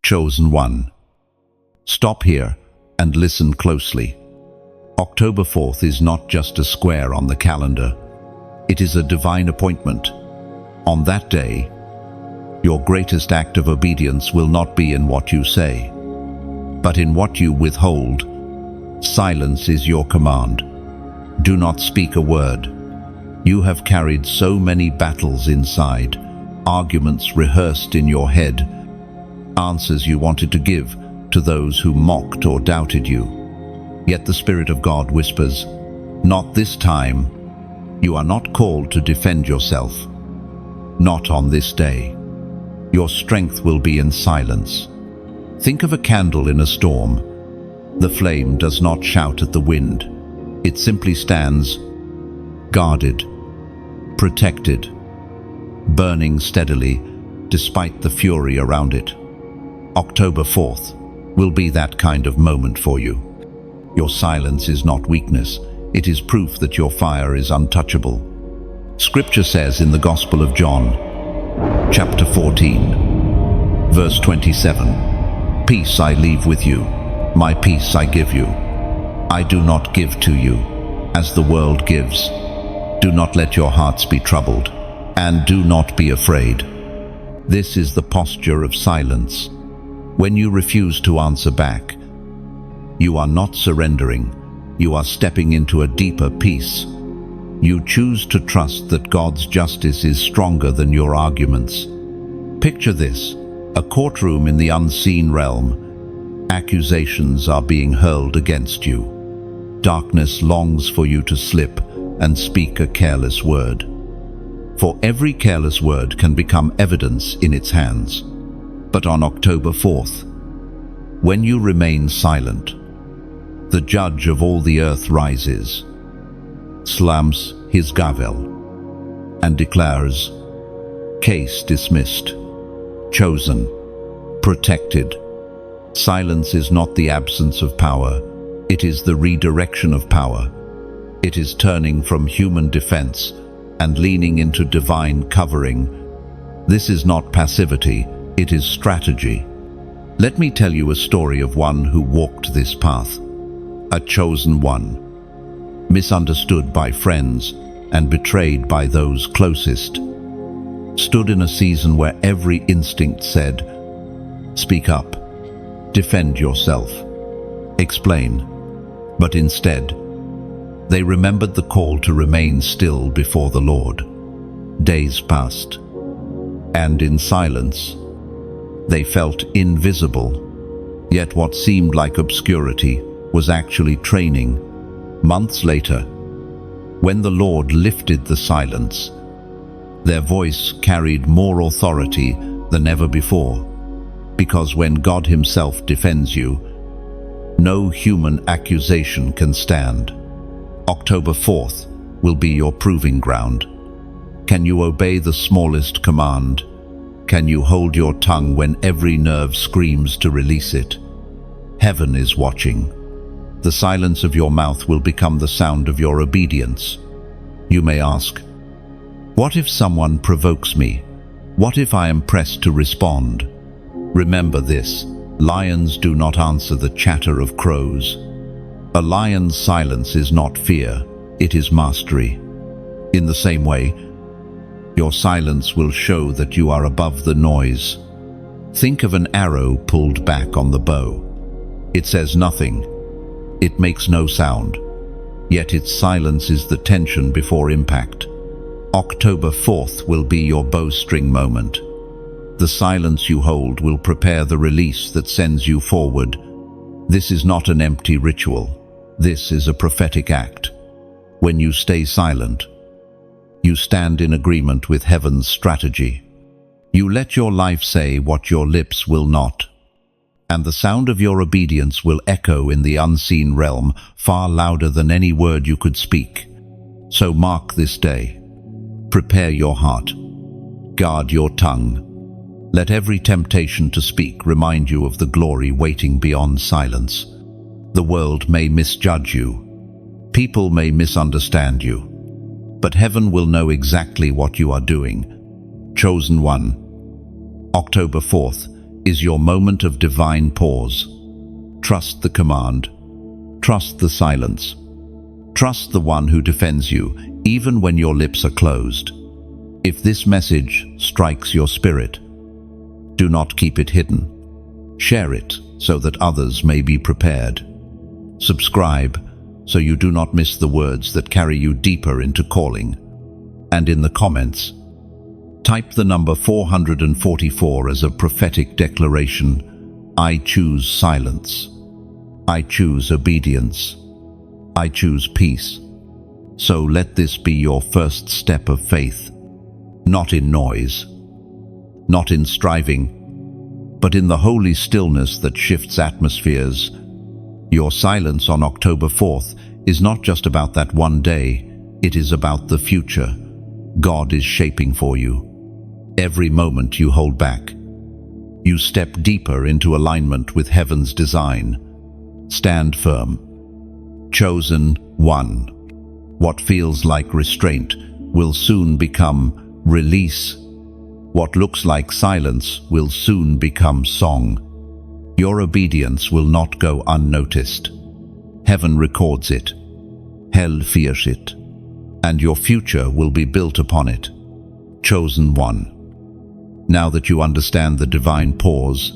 Chosen one. Stop here and listen closely. October 4th is not just a square on the calendar. It is a divine appointment. On that day, your greatest act of obedience will not be in what you say, but in what you withhold. Silence is your command. Do not speak a word. You have carried so many battles inside, arguments rehearsed in your head, answers you wanted to give to those who mocked or doubted you. Yet the Spirit of God whispers, "Not this time. You are not called to defend yourself. Not on this day. Your strength will be in silence." Think of a candle in a storm. The flame does not shout at the wind. It simply stands, guarded, protected, burning steadily despite the fury around it. October 4th will be that kind of moment for you. Your silence is not weakness. It is proof that your fire is untouchable. Scripture says in the Gospel of John, chapter 14, verse 27, "Peace I leave with you, my peace I give you. I do not give to you as the world gives. Do not let your hearts be troubled, and do not be afraid." This is the posture of silence. When you refuse to answer back, you are not surrendering. You are stepping into a deeper peace. You choose to trust that God's justice is stronger than your arguments. Picture this, a courtroom in the unseen realm. Accusations are being hurled against you. Darkness longs for you to slip and speak a careless word. For every careless word can become evidence in its hands. But on October 4th, when you remain silent, the judge of all the earth rises, slams his gavel, and declares, "Case dismissed, chosen, protected." Silence is not the absence of power. It is the redirection of power. It is turning from human defense and leaning into divine covering. This is not passivity, it is strategy. Let me tell you a story of one who walked this path. A chosen one, misunderstood by friends and betrayed by those closest, stood in a season where every instinct said, "Speak up, defend yourself, explain." But instead, they remembered the call to remain still before the Lord. Days passed, and in silence, they felt invisible. Yet what seemed like obscurity was actually training. Months later, when the Lord lifted the silence, their voice carried more authority than ever before. Because when God Himself defends you, no human accusation can stand. October 4th will be your proving ground. Can you obey the smallest command? Can you hold your tongue when every nerve screams to release it? Heaven is watching. The silence of your mouth will become the sound of your obedience. You may ask, what if someone provokes me? What if I am pressed to respond? Remember this, lions do not answer the chatter of crows. A lion's silence is not fear, it is mastery. In the same way, your silence will show that you are above the noise. Think of an arrow pulled back on the bow. It says nothing. It makes no sound. Yet its silence is the tension before impact. October 4th will be your bowstring moment. The silence you hold will prepare the release that sends you forward. This is not an empty ritual. This is a prophetic act. When you stay silent, you stand in agreement with heaven's strategy. You let your life say what your lips will not. And the sound of your obedience will echo in the unseen realm far louder than any word you could speak. So mark this day. Prepare your heart. Guard your tongue. Let every temptation to speak remind you of the glory waiting beyond silence. The world may misjudge you. People may misunderstand you. But heaven will know exactly what you are doing. Chosen one. October 4th is your moment of divine pause. Trust the command. Trust the silence. Trust the one who defends you, even when your lips are closed. If this message strikes your spirit, do not keep it hidden. Share it so that others may be prepared. Subscribe so you do not miss the words that carry you deeper into calling. And in the comments, type the number 444 as a prophetic declaration. I choose silence. I choose obedience. I choose peace. So let this be your first step of faith, not in noise, not in striving, but in the holy stillness that shifts atmospheres. Your silence on October 4th is not just about that one day, it is about the future God is shaping for you. Every moment you hold back, you step deeper into alignment with heaven's design. Stand firm. Chosen one. What feels like restraint will soon become release. What looks like silence will soon become song. Your obedience will not go unnoticed. Heaven records it. Hell fears it. And your future will be built upon it. Chosen one. Now that you understand the divine pause,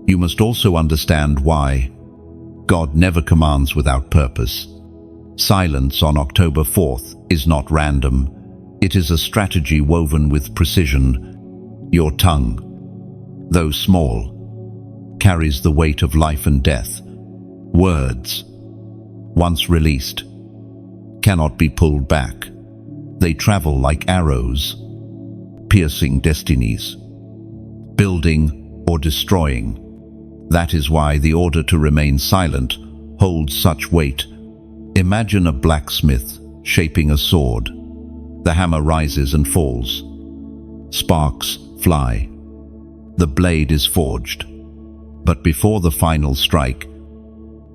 you must also understand why. God never commands without purpose. Silence on October 4th is not random. It is a strategy woven with precision. Your tongue, though small, carries the weight of life and death. Words, once released, cannot be pulled back. They travel like arrows, piercing destinies, building or destroying. That is why the order to remain silent holds such weight. Imagine a blacksmith shaping a sword. The hammer rises and falls. Sparks fly. The blade is forged. But before the final strike,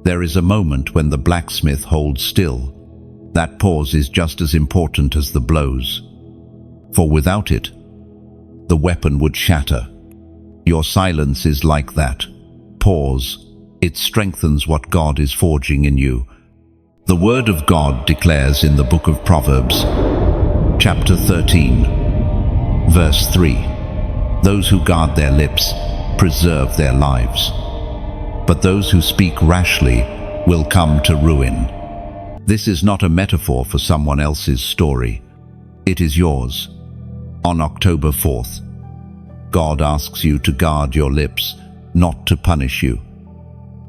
there is a moment when the blacksmith holds still. That pause is just as important as the blows. For without it, the weapon would shatter. Your silence is like that. Pause. It strengthens what God is forging in you. The Word of God declares in the book of Proverbs, chapter 13, verse 3, those who guard their lips preserve their lives, but those who speak rashly will come to ruin. This is not a metaphor for someone else's story. It is yours. On October 4th, God asks you to guard your lips, not to punish you,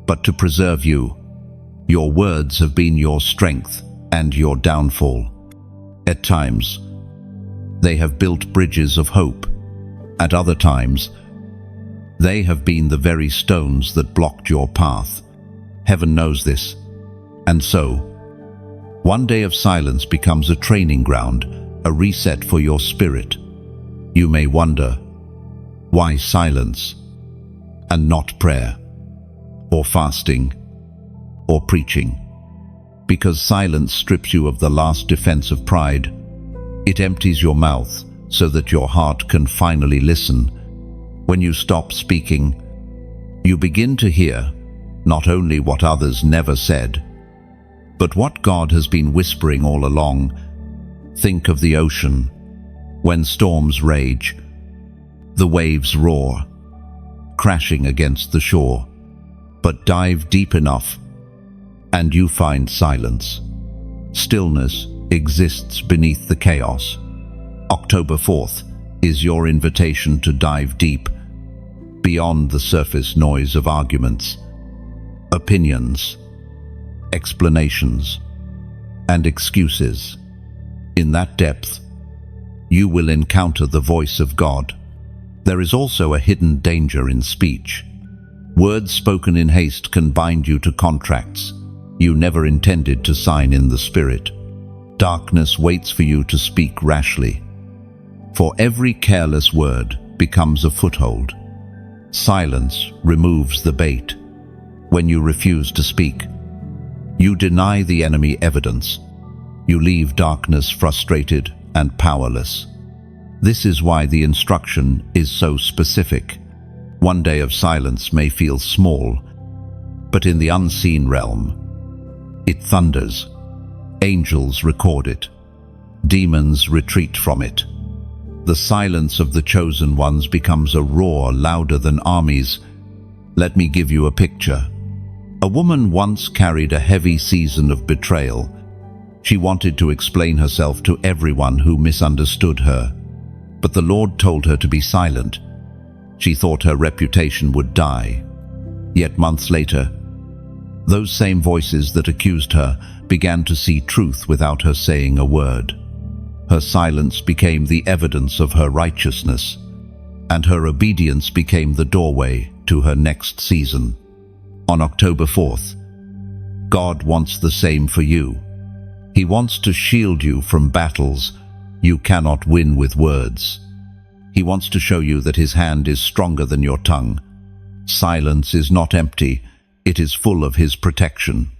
but to preserve you. Your words have been your strength and your downfall. At times, they have built bridges of hope. At other times, they have been the very stones that blocked your path. Heaven knows this. And so, one day of silence becomes a training ground, a reset for your spirit. You may wonder, why silence and not prayer, or fasting, or preaching? Because silence strips you of the last defense of pride. It empties your mouth so that your heart can finally listen. When you stop speaking, you begin to hear not only what others never said, but what God has been whispering all along. Think of the ocean. When storms rage, the waves roar, crashing against the shore. But dive deep enough, and you find silence. Stillness exists beneath the chaos. October 4th is your invitation to dive deep, beyond the surface noise of arguments, opinions, explanations, and excuses. In that depth, you will encounter the voice of God. There is also a hidden danger in speech. Words spoken in haste can bind you to contracts you never intended to sign in the Spirit. Darkness waits for you to speak rashly. For every careless word becomes a foothold. Silence removes the bait. When you refuse to speak, you deny the enemy evidence. You leave darkness frustrated and powerless. This is why the instruction is so specific. One day of silence may feel small, but in the unseen realm, it thunders. Angels record it. Demons retreat from it. The silence of the chosen ones becomes a roar louder than armies. Let me give you a picture. A woman once carried a heavy season of betrayal. She wanted to explain herself to everyone who misunderstood her, but the Lord told her to be silent. She thought her reputation would die. Yet months later, those same voices that accused her began to see truth without her saying a word. Her silence became the evidence of her righteousness, and her obedience became the doorway to her next season. On October 4th, God wants the same for you. He wants to shield you from battles you cannot win with words. He wants to show you that His hand is stronger than your tongue. Silence is not empty, it is full of His protection.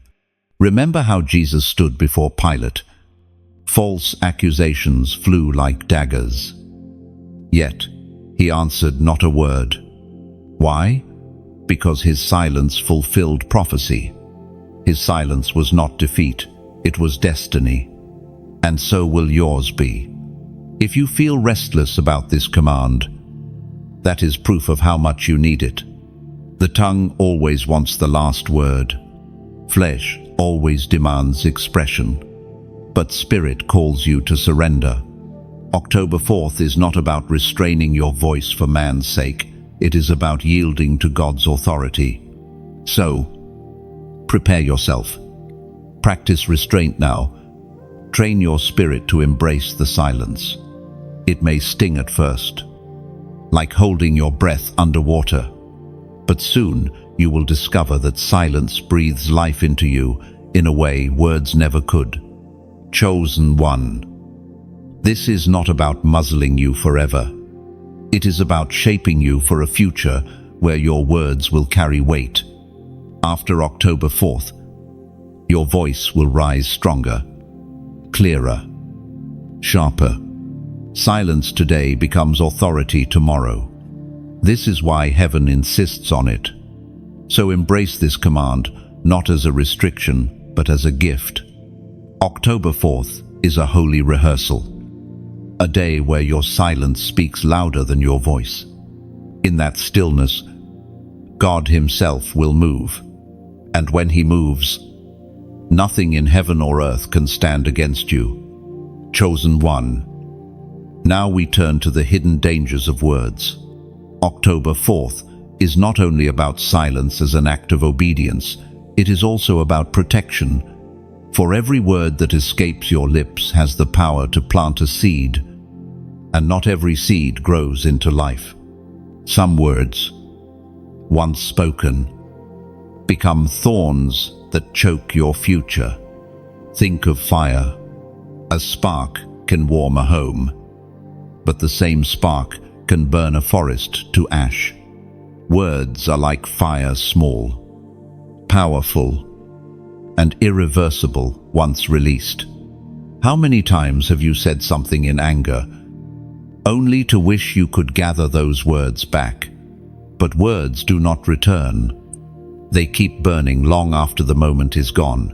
Remember how Jesus stood before Pilate. False accusations flew like daggers. Yet, He answered not a word. Why? Because His silence fulfilled prophecy. His silence was not defeat, it was destiny. And so will yours be. If you feel restless about this command, that is proof of how much you need it. The tongue always wants the last word. Flesh always demands expression. But Spirit calls you to surrender. October 4th is not about restraining your voice for man's sake. It is about yielding to God's authority. So, prepare yourself. Practice restraint now. Train your spirit to embrace the silence. It may sting at first, like holding your breath underwater. But soon you will discover that silence breathes life into you in a way words never could. Chosen one. This is not about muzzling you forever. It is about shaping you for a future where your words will carry weight. After October 4th, your voice will rise stronger, clearer, sharper. Silence today becomes authority tomorrow. This is why heaven insists on it. So embrace this command, not as a restriction, but as a gift. October 4th is a holy rehearsal, a day where your silence speaks louder than your voice. In that stillness, God Himself will move. And when He moves, nothing in heaven or earth can stand against you. Chosen one. Now we turn to the hidden dangers of words. October 4th is not only about silence as an act of obedience, it is also about protection. For every word that escapes your lips has the power to plant a seed, and not every seed grows into life. Some words, once spoken, become thorns that choke your future. Think of fire. A spark can warm a home, but the same spark can burn a forest to ash. Words are like fire, small, powerful, and irreversible once released. How many times have you said something in anger, only to wish you could gather those words back? But words do not return. They keep burning long after the moment is gone.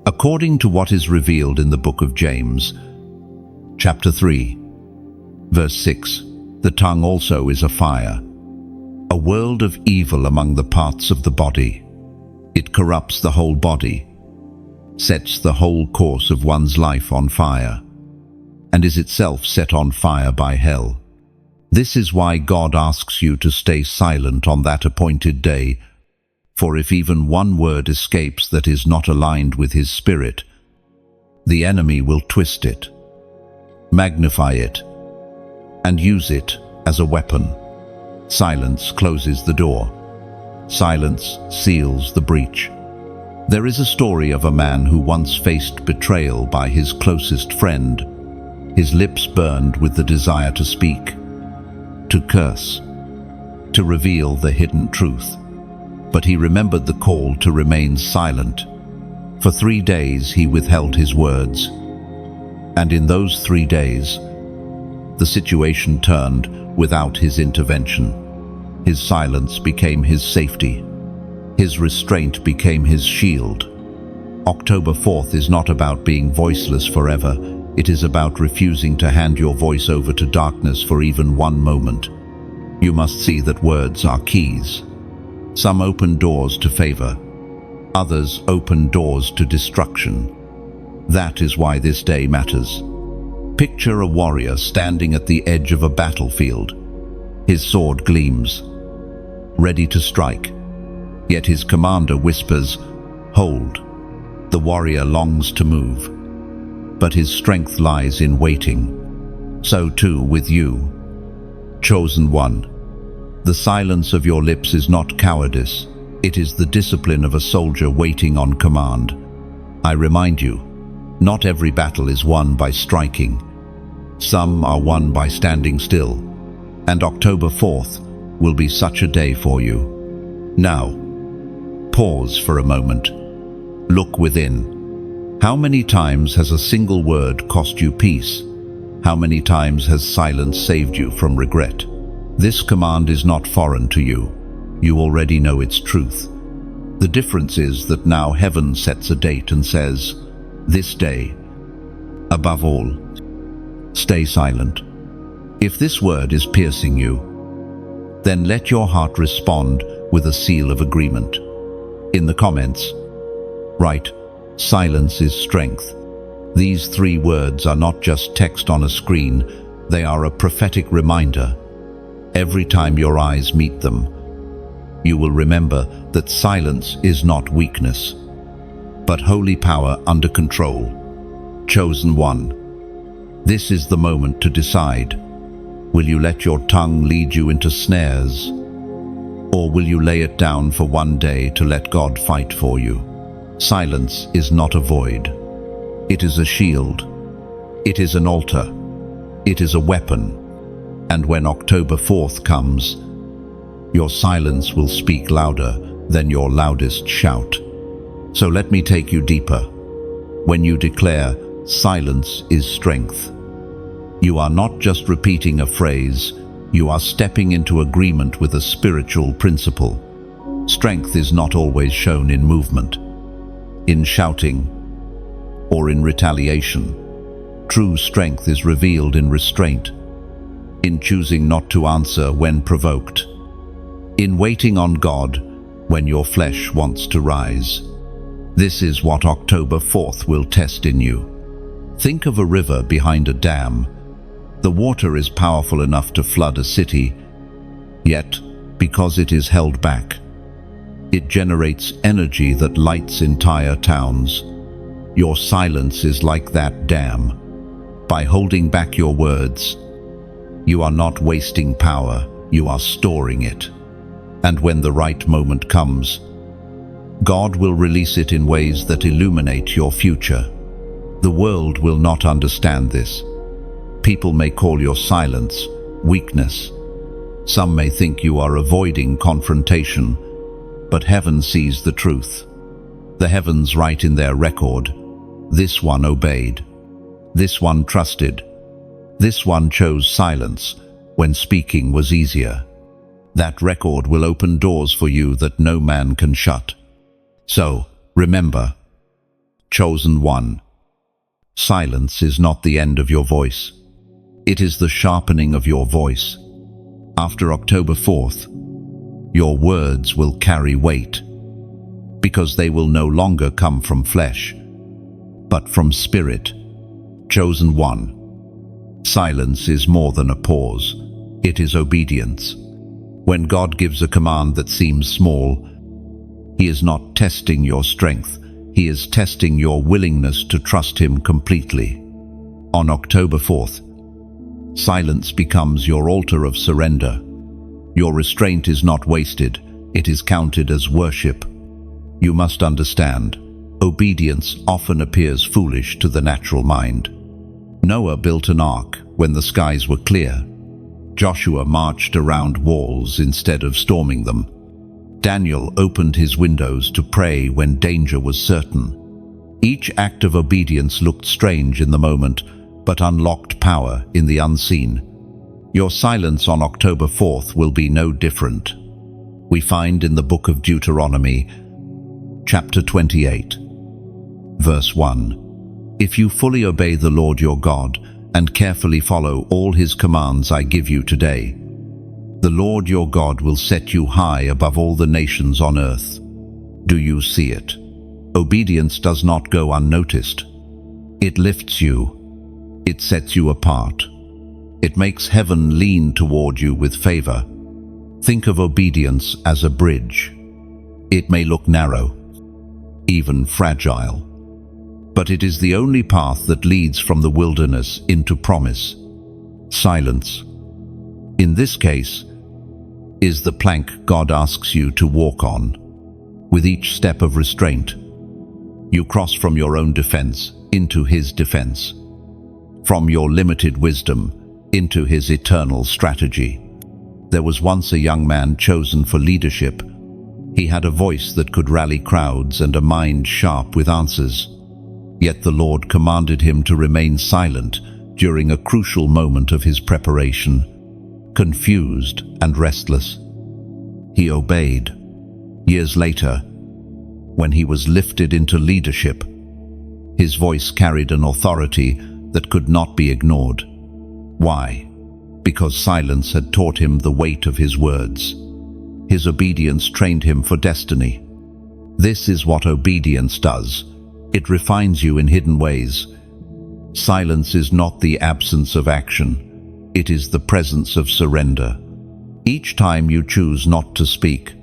According to what is revealed in the book of James, chapter 3, verse 6, the tongue also is a fire, a world of evil among the parts of the body. It corrupts the whole body, sets the whole course of one's life on fire, and is itself set on fire by hell. This is why God asks you to stay silent on that appointed day, for if even one word escapes that is not aligned with His Spirit, the enemy will twist it, magnify it, and use it as a weapon. Silence closes the door. Silence seals the breach. There is a story of a man who once faced betrayal by his closest friend. His lips burned with the desire to speak, to curse, to reveal the hidden truth. But he remembered the call to remain silent. For 3 days he withheld his words. And in those 3 days, the situation turned without his intervention. His silence became his safety. His restraint became his shield. October 4th is not about being voiceless forever. It is about refusing to hand your voice over to darkness for even one moment. You must see that words are keys. Some open doors to favor. Others open doors to destruction. That is why this day matters. Picture a warrior standing at the edge of a battlefield. His sword gleams, ready to strike. Yet his commander whispers, "Hold." The warrior longs to move, but his strength lies in waiting. So too with you, chosen one. The silence of your lips is not cowardice. It is the discipline of a soldier waiting on command. I remind you, not every battle is won by striking. Some are won by standing still. And October 4th will be such a day for you. Now, pause for a moment. Look within. How many times has a single word cost you peace? How many times has silence saved you from regret? This command is not foreign to you. You already know its truth. The difference is that now heaven sets a date and says, "This day, above all, stay silent." If this word is piercing you, then let your heart respond with a seal of agreement. In the comments, write, "Silence is strength." These 3 words are not just text on a screen, they are a prophetic reminder. Every time your eyes meet them, you will remember that silence is not weakness, but holy power under control. Chosen one, this is the moment to decide. Will you let your tongue lead you into snares? Or will you lay it down for one day to let God fight for you? Silence is not a void. It is a shield. It is an altar. It is a weapon. And when October 4th comes, your silence will speak louder than your loudest shout. So let me take you deeper. When you declare, "Silence is strength," you are not just repeating a phrase, you are stepping into agreement with a spiritual principle. Strength is not always shown in movement, in shouting, or in retaliation. True strength is revealed in restraint, in choosing not to answer when provoked, in waiting on God when your flesh wants to rise. This is what October 4th will test in you. Think of a river behind a dam. The water is powerful enough to flood a city, yet, because it is held back, it generates energy that lights entire towns. Your silence is like that dam. By holding back your words, you are not wasting power, you are storing it. And when the right moment comes, God will release it in ways that illuminate your future. The world will not understand this. People may call your silence weakness. Some may think you are avoiding confrontation, but heaven sees the truth. The heavens write in their record, "This one obeyed. This one trusted. This one chose silence when speaking was easier." That record will open doors for you that no man can shut. So, remember, chosen one, silence is not the end of your voice. It is the sharpening of your voice. After October 4th, your words will carry weight, because they will no longer come from flesh, but from spirit. Chosen one, silence is more than a pause. It is obedience. When God gives a command that seems small, He is not testing your strength. He is testing your willingness to trust Him completely. On October 4th, silence becomes your altar of surrender. Your restraint is not wasted. It is counted as worship. You must understand, obedience often appears foolish to the natural mind. Noah built an ark when the skies were clear. Joshua marched around walls instead of storming them. Daniel opened his windows to pray when danger was certain. Each act of obedience looked strange in the moment, but unlocked power in the unseen. Your silence on October 4th will be no different. We find in the book of Deuteronomy, chapter 28, verse 1, "If you fully obey the Lord your God and carefully follow all his commands I give you today, the Lord your God will set you high above all the nations on earth." Do you see it? Obedience does not go unnoticed. It lifts you. It sets you apart. It makes heaven lean toward you with favor. Think of obedience as a bridge. It may look narrow, even fragile, but it is the only path that leads from the wilderness into promise. Silence, in this case, is the plank God asks you to walk on. With each step of restraint, you cross from your own defense into his defense, from your limited wisdom into his eternal strategy. There was once a young man chosen for leadership. He had a voice that could rally crowds and a mind sharp with answers. Yet the Lord commanded him to remain silent during a crucial moment of his preparation. Confused and restless, he obeyed. Years later, when he was lifted into leadership, his voice carried an authority that could not be ignored. Why? Because silence had taught him the weight of his words. His obedience trained him for destiny. This is what obedience does. It refines you in hidden ways. Silence is not the absence of action. It is the presence of surrender. Each time you choose not to speak,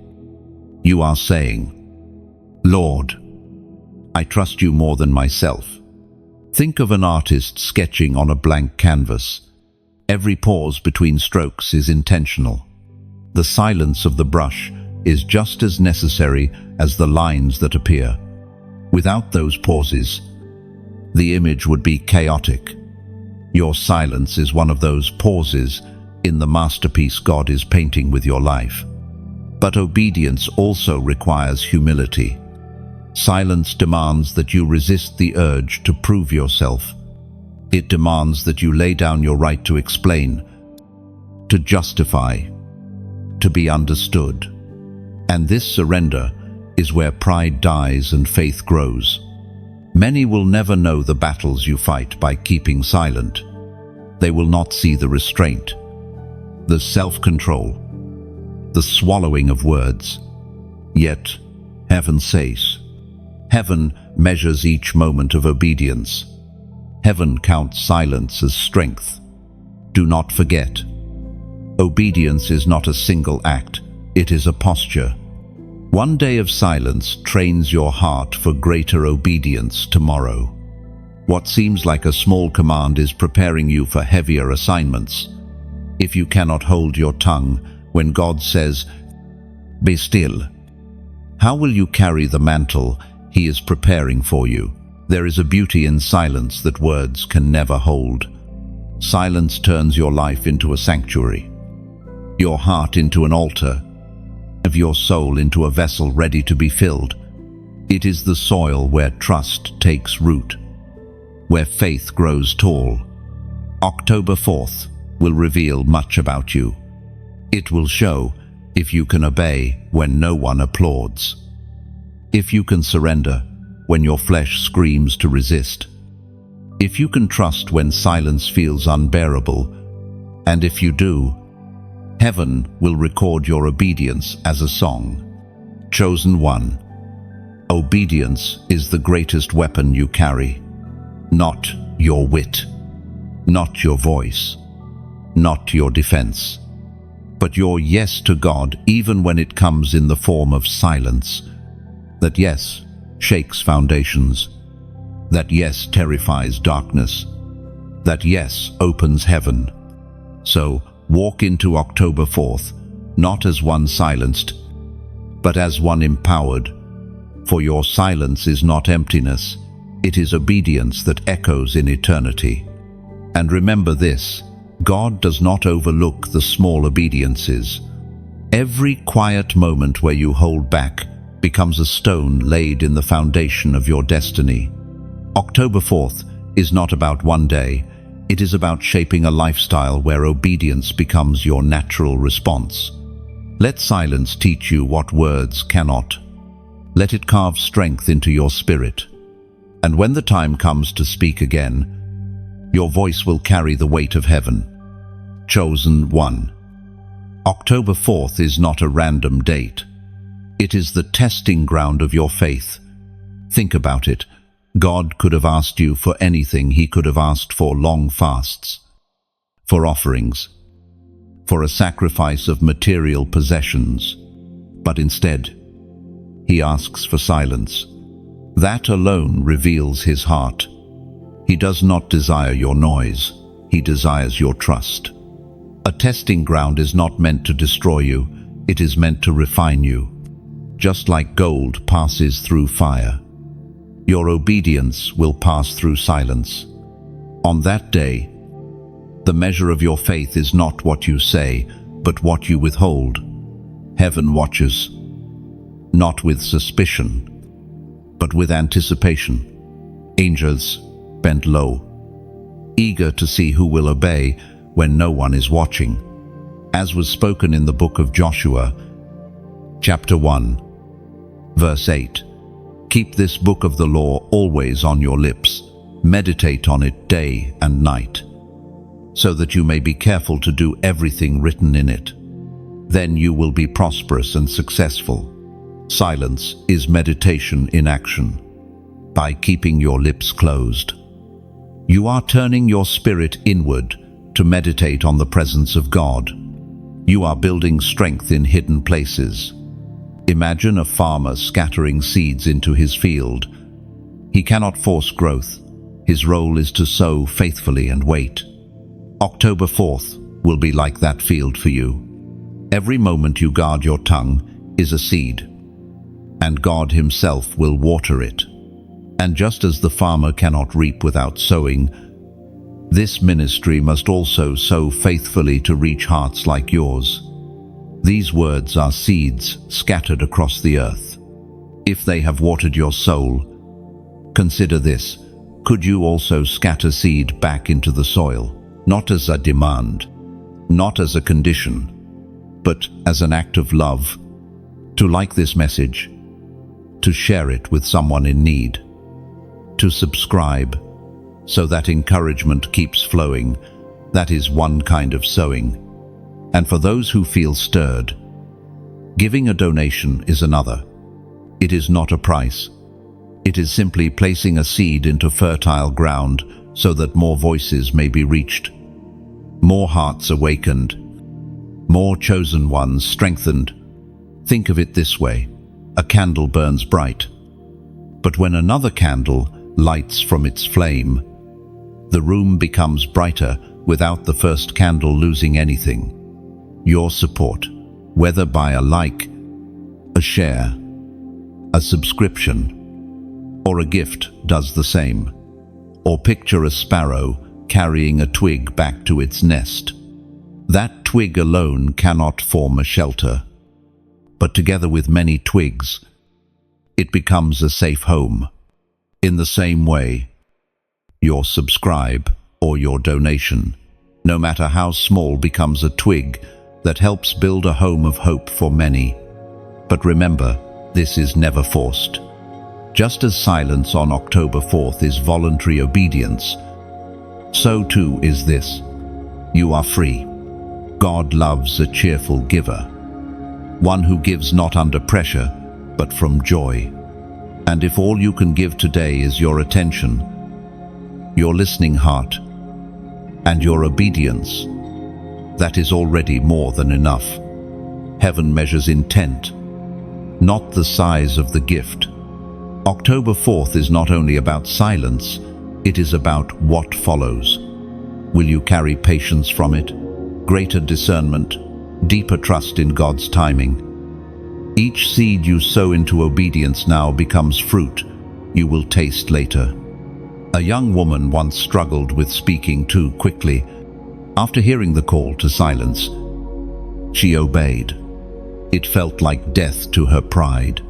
you are saying, "Lord, I trust you more than myself." Think of an artist sketching on a blank canvas. Every pause between strokes is intentional. The silence of the brush is just as necessary as the lines that appear. Without those pauses, the image would be chaotic. Your silence is one of those pauses in the masterpiece God is painting with your life. But obedience also requires humility. Silence demands that you resist the urge to prove yourself. It demands that you lay down your right to explain, to justify, to be understood. And this surrender is where pride dies and faith grows. Many will never know the battles you fight by keeping silent. They will not see the restraint, the self-control, the swallowing of words. Yet, heaven says, heaven measures each moment of obedience. Heaven counts silence as strength. Do not forget, obedience is not a single act, it is a posture. One day of silence trains your heart for greater obedience tomorrow. What seems like a small command is preparing you for heavier assignments. If you cannot hold your tongue when God says, "Be still," how will you carry the mantle He is preparing for you? There is a beauty in silence that words can never hold. Silence turns your life into a sanctuary, your heart into an altar, of your soul into a vessel ready to be filled. It is the soil where trust takes root, where faith grows tall. October 4th will reveal much about you. It will show if you can obey when no one applauds, if you can surrender when your flesh screams to resist, if you can trust when silence feels unbearable, and if you do, heaven will record your obedience as a song. Chosen one, obedience is the greatest weapon you carry. Not your wit, not your voice, not your defense, but your yes to God even when it comes in the form of silence. That yes shakes foundations. That yes terrifies darkness. That yes opens heaven. So walk into October 4th, not as one silenced, but as one empowered. For your silence is not emptiness, it is obedience that echoes in eternity. And remember this, God does not overlook the small obediences. Every quiet moment where you hold back becomes a stone laid in the foundation of your destiny. October 4th is not about one day, It is about shaping a lifestyle where obedience becomes your natural response. Let silence teach you what words cannot. Let it carve strength into your spirit. And when the time comes to speak again, your voice will carry the weight of heaven. Chosen one. October 4th is not a random date. It is the testing ground of your faith. Think about it. God could have asked you for anything. He could have asked for long fasts, for offerings, for a sacrifice of material possessions. But instead, he asks for silence. That alone reveals his heart. He does not desire your noise. He desires your trust. A testing ground is not meant to destroy you. It is meant to refine you. Just like gold passes through fire, your obedience will pass through silence. On that day, the measure of your faith is not what you say, but what you withhold. Heaven watches, not with suspicion, but with anticipation. Angels bent low, eager to see who will obey when no one is watching. As was spoken in the book of Joshua, chapter 1, verse 8. Keep this book of the law always on your lips. Meditate on it day and night, so that you may be careful to do everything written in it. Then you will be prosperous and successful. Silence is meditation in action. By keeping your lips closed, you are turning your spirit inward to meditate on the presence of God. You are building strength in hidden places. Imagine a farmer scattering seeds into his field. He cannot force growth. His role is to sow faithfully and wait. October 4th will be like that field for you. Every moment you guard your tongue is a seed, and God himself will water it. And just as the farmer cannot reap without sowing, this ministry must also sow faithfully to reach hearts like yours. These words are seeds scattered across the earth. If they have watered your soul, consider this. Could you also scatter seed back into the soil? Not as a demand, not as a condition, but as an act of love. To like this message, to share it with someone in need, to subscribe so that encouragement keeps flowing. That is one kind of sowing. And for those who feel stirred, giving a donation is another. It is not a price. It is simply placing a seed into fertile ground so that more voices may be reached, more hearts awakened, more chosen ones strengthened. Think of it this way. A candle burns bright, but when another candle lights from its flame, the room becomes brighter without the first candle losing anything. Your support, whether by a like, a share, a subscription, or a gift, does the same. Or picture a sparrow carrying a twig back to its nest. That twig alone cannot form a shelter, but together with many twigs, it becomes a safe home. In the same way, your subscribe or your donation, no matter how small, becomes a twig that helps build a home of hope for many. But remember, this is never forced. Just as silence on October 4th is voluntary obedience, so too is this. You are free. God loves a cheerful giver, one who gives not under pressure, but from joy. And if all you can give today is your attention, your listening heart, and your obedience, that is already more than enough. Heaven measures intent, not the size of the gift. October 4th is not only about silence, it is about what follows. Will you carry patience from it, greater discernment, deeper trust in God's timing? Each seed you sow into obedience now becomes fruit you will taste later. A young woman once struggled with speaking too quickly. After hearing the call to silence, she obeyed. It felt like death to her pride.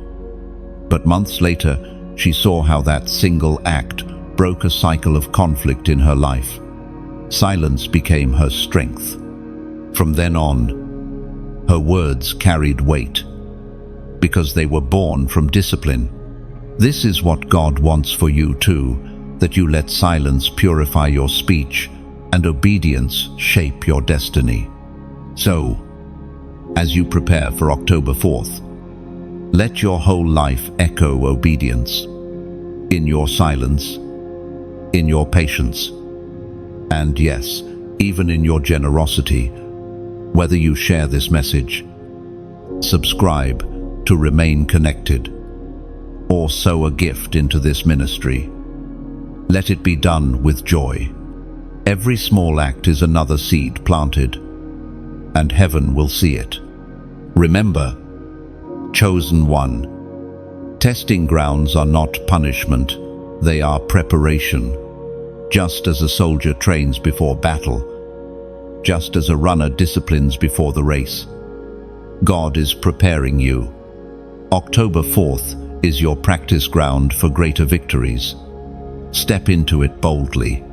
But months later, she saw how that single act broke a cycle of conflict in her life. Silence became her strength. From then on, her words carried weight, because they were born from discipline. This is what God wants for you too, that you let silence purify your speech and obedience shape your destiny. So, as you prepare for October 4th, let your whole life echo obedience. In your silence, in your patience, and yes, even in your generosity. Whether you share this message, subscribe to remain connected, or sow a gift into this ministry, let it be done with joy. Every small act is another seed planted, and heaven will see it. Remember, chosen one, testing grounds are not punishment, they are preparation. Just as a soldier trains before battle, just as a runner disciplines before the race, God is preparing you. October 4th is your practice ground for greater victories. Step into it boldly.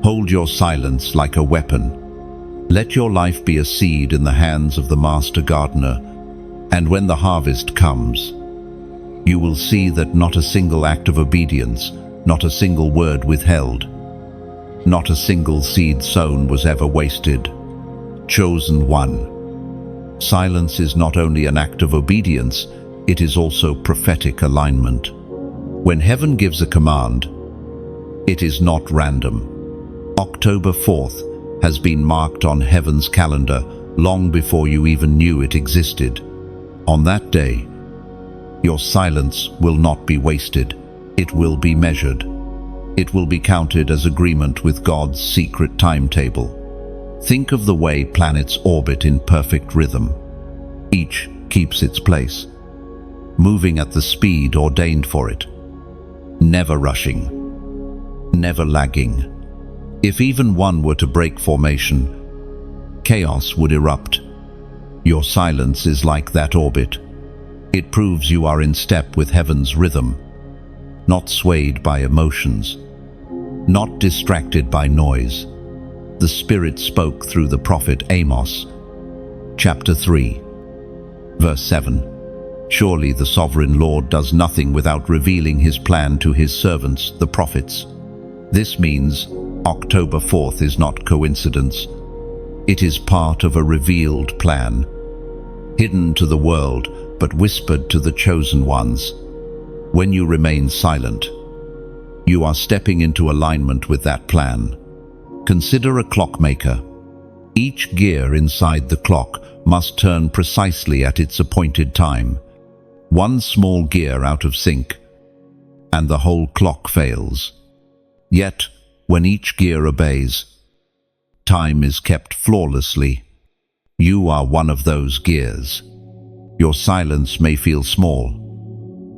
Hold your silence like a weapon. Let your life be a seed in the hands of the master gardener, and when the harvest comes, you will see that not a single act of obedience, not a single word withheld, not a single seed sown was ever wasted. Chosen one. Silence is not only an act of obedience, it is also prophetic alignment. When heaven gives a command, it is not random. October 4th has been marked on heaven's calendar long before you even knew it existed. On that day, your silence will not be wasted, it will be measured. It will be counted as agreement with God's secret timetable. Think of the way planets orbit in perfect rhythm. Each keeps its place, moving at the speed ordained for it, never rushing, never lagging. If even one were to break formation, chaos would erupt. Your silence is like that orbit. It proves you are in step with heaven's rhythm, not swayed by emotions, not distracted by noise. The Spirit spoke through the prophet Amos, chapter 3, verse 7. Surely the sovereign Lord does nothing without revealing his plan to his servants, the prophets. This means October 4th is not coincidence. It is part of a revealed plan, hidden to the world, but whispered to the chosen ones. When you remain silent, you are stepping into alignment with that plan. Consider a clockmaker. Each gear inside the clock must turn precisely at its appointed time. One small gear out of sync, and the whole clock fails. Yet, when each gear obeys, time is kept flawlessly. You are one of those gears. Your silence may feel small,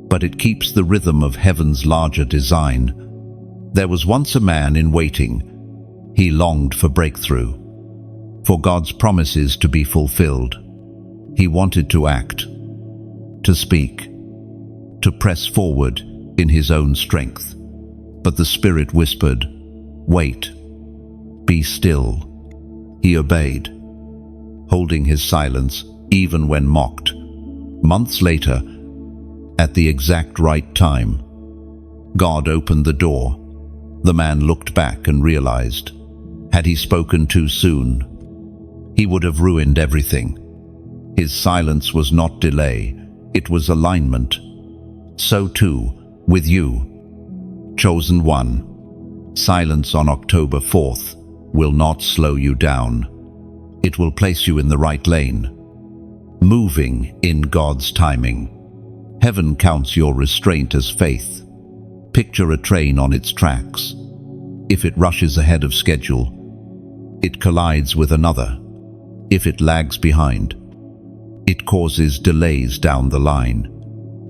but it keeps the rhythm of heaven's larger design. There was once a man in waiting. He longed for breakthrough, for God's promises to be fulfilled. He wanted to act, to speak, to press forward in his own strength. But the Spirit whispered, "Wait, be still." He obeyed, holding his silence even when mocked. Months later, at the exact right time, God opened the door. The man looked back and realized, had he spoken too soon, he would have ruined everything. His silence was not delay, it was alignment. So too, with you, chosen one. Silence on October 4th will not slow you down. It will place you in the right lane, moving in God's timing. Heaven counts your restraint as faith. Picture a train on its tracks. If it rushes ahead of schedule, it collides with another. If it lags behind, it causes delays down the line.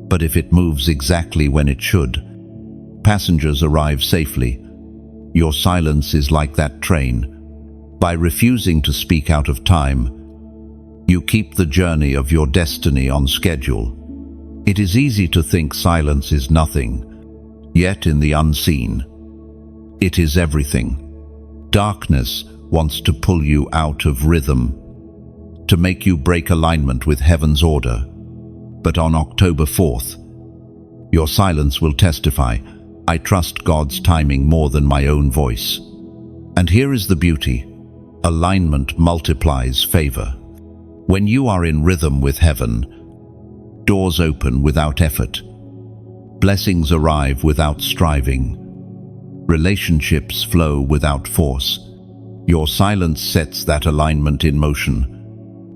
But if it moves exactly when it should, passengers arrive safely. Your silence is like that train. By refusing to speak out of time, you keep the journey of your destiny on schedule. It is easy to think silence is nothing, yet in the unseen, it is everything. Darkness wants to pull you out of rhythm, to make you break alignment with heaven's order. But on October 4th, your silence will testify, I trust God's timing more than my own voice. And here is the beauty. Alignment multiplies favor. When you are in rhythm with heaven, doors open without effort. Blessings arrive without striving. Relationships flow without force. Your silence sets that alignment in motion.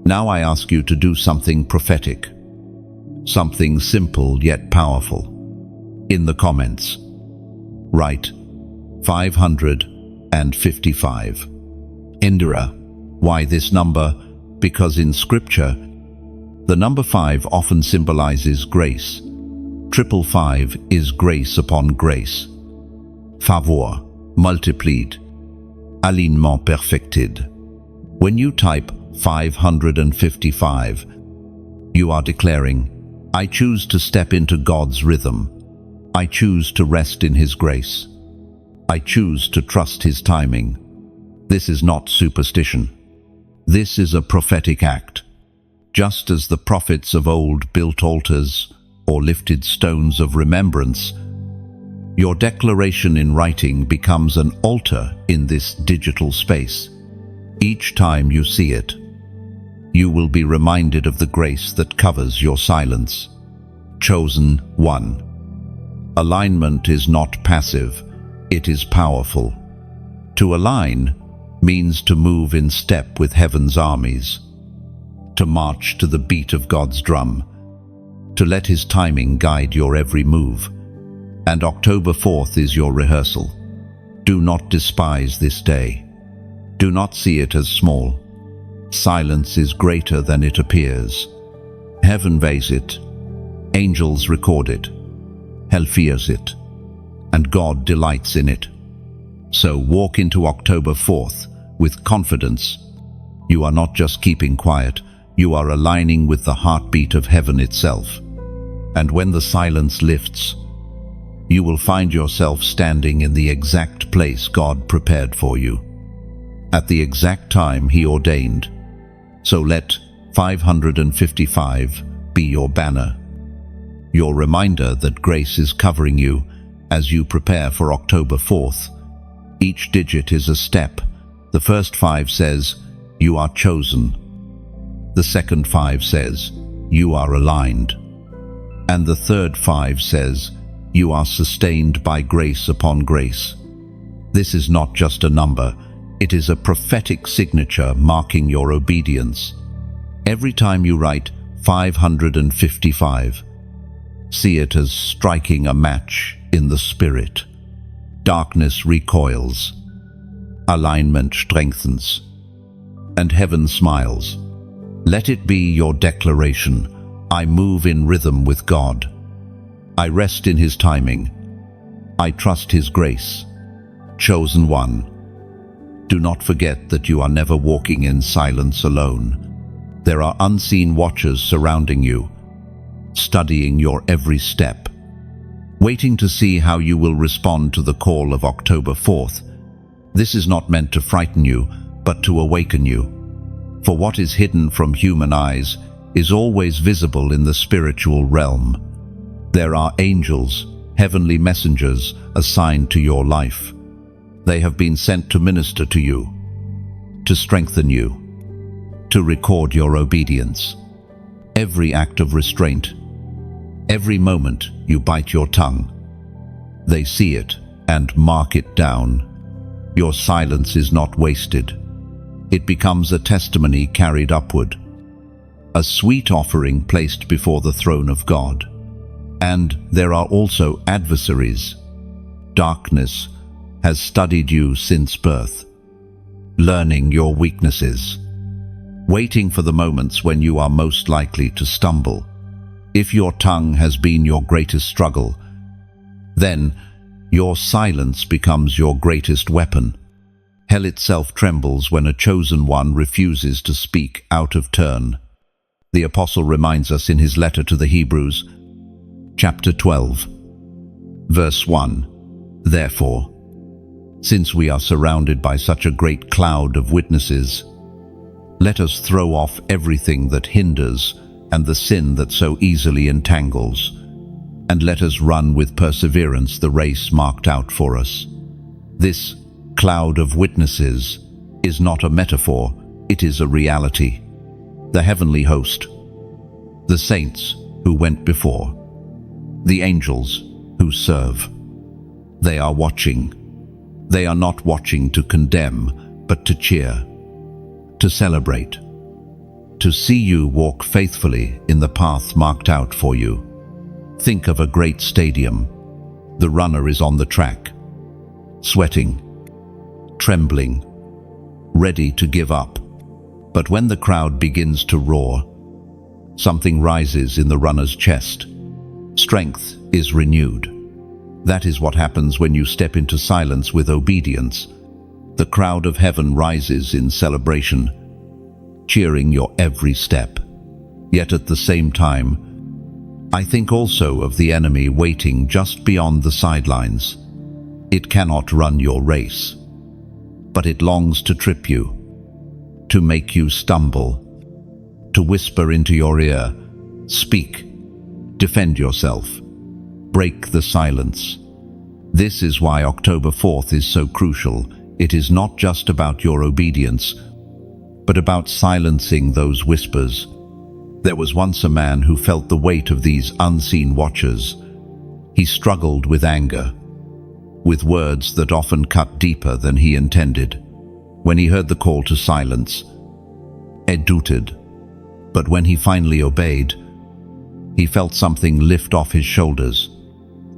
Now I ask you to do something prophetic. Something simple yet powerful. In the comments, write 555. Indira. Why this number? Because in Scripture, the number 5 often symbolizes grace. 555 is grace upon grace. Favor, multiplied, alignement perfected. When you type 555, you are declaring, I choose to step into God's rhythm. I choose to rest in His grace. I choose to trust His timing. This is not superstition. This is a prophetic act. Just as the prophets of old built altars or lifted stones of remembrance, your declaration in writing becomes an altar in this digital space. Each time you see it, you will be reminded of the grace that covers your silence. Chosen one. Alignment is not passive, it is powerful. To align means to move in step with heaven's armies, to march to the beat of God's drum, to let His timing guide your every move. And October 4th is your rehearsal. Do not despise this day. Do not see it as small. Silence is greater than it appears. Heaven weighs it, angels record it, hell fears it, and God delights in it. So walk into October 4th with confidence. You are not just keeping quiet, you are aligning with the heartbeat of heaven itself. And when the silence lifts, you will find yourself standing in the exact place God prepared for you, at the exact time He ordained. So let 555 be your banner, your reminder that grace is covering you as you prepare for October 4th. Each digit is a step. The first 5 says, you are chosen. The second 5 says, you are aligned. And the third 5 says, you are sustained by grace upon grace. This is not just a number, it is a prophetic signature marking your obedience. Every time you write 555, see it as striking a match in the spirit. Darkness recoils, alignment strengthens, and heaven smiles. Let it be your declaration. I move in rhythm with God. I rest in His timing. I trust His grace. Chosen one. Do not forget that you are never walking in silence alone. There are unseen watchers surrounding you, studying your every step, waiting to see how you will respond to the call of October 4th. This is not meant to frighten you, but to awaken you. For what is hidden from human eyes is always visible in the spiritual realm. There are angels, heavenly messengers assigned to your life. They have been sent to minister to you, to strengthen you, to record your obedience. Every act of restraint, every moment you bite your tongue, they see it and mark it down. Your silence is not wasted. It becomes a testimony carried upward, a sweet offering placed before the throne of God. And there are also adversaries. Darkness has studied you since birth, learning your weaknesses, waiting for the moments when you are most likely to stumble. If your tongue has been your greatest struggle, then your silence becomes your greatest weapon. Hell itself trembles when a chosen one refuses to speak out of turn. The Apostle reminds us in his letter to the Hebrews, chapter 12, verse 1, Therefore, Since we are surrounded by such a great cloud of witnesses, let us throw off everything that hinders and the sin that so easily entangles, and let us run with perseverance the race marked out for us. This cloud of witnesses is not a metaphor, it is a reality. The heavenly host, the saints who went before, the angels who serve. They are watching. They are not watching to condemn, but to cheer, to celebrate, to see you walk faithfully in the path marked out for you. Think of a great stadium. The runner is on the track, sweating, trembling, ready to give up. But when the crowd begins to roar, something rises in the runner's chest. Strength is renewed. That is what happens when you step into silence with obedience. The crowd of heaven rises in celebration, cheering your every step. Yet at the same time, I think also of the enemy waiting just beyond the sidelines. It cannot run your race, but it longs to trip you, to make you stumble, to whisper into your ear, "Speak, defend yourself, break the silence." This is why October 4th is so crucial. It is not just about your obedience, but about silencing those whispers. There was once a man who felt the weight of these unseen watchers. He struggled with anger, with words that often cut deeper than he intended. When he heard the call to silence, he doubted. But when he finally obeyed, he felt something lift off his shoulders.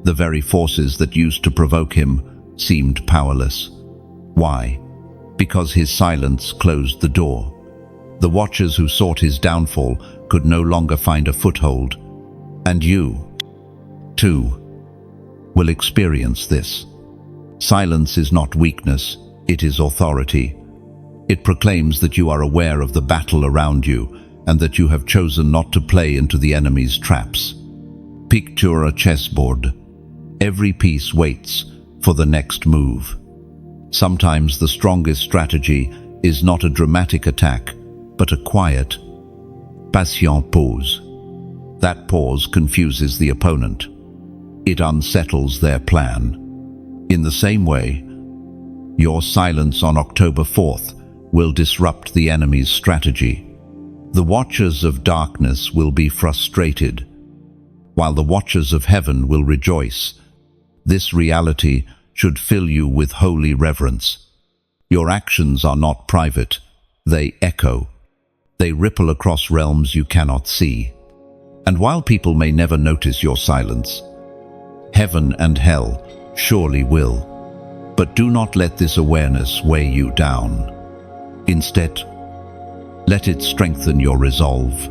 The very forces that used to provoke him seemed powerless. Why? Because his silence closed the door. The watchers who sought his downfall could no longer find a foothold. And you, too, will experience this. Silence is not weakness, it is authority. It proclaims that you are aware of the battle around you and that you have chosen not to play into the enemy's traps. Picture a chessboard. Every piece waits for the next move. Sometimes the strongest strategy is not a dramatic attack, but a quiet, patient pause. That pause confuses the opponent. It unsettles their plan. In the same way, your silence on October 4th will disrupt the enemy's strategy. The watchers of darkness will be frustrated, while the watchers of heaven will rejoice. This reality should fill you with holy reverence. Your actions are not private, they echo. They ripple across realms you cannot see. And while people may never notice your silence, heaven and hell surely will. But do not let this awareness weigh you down. Instead, let it strengthen your resolve.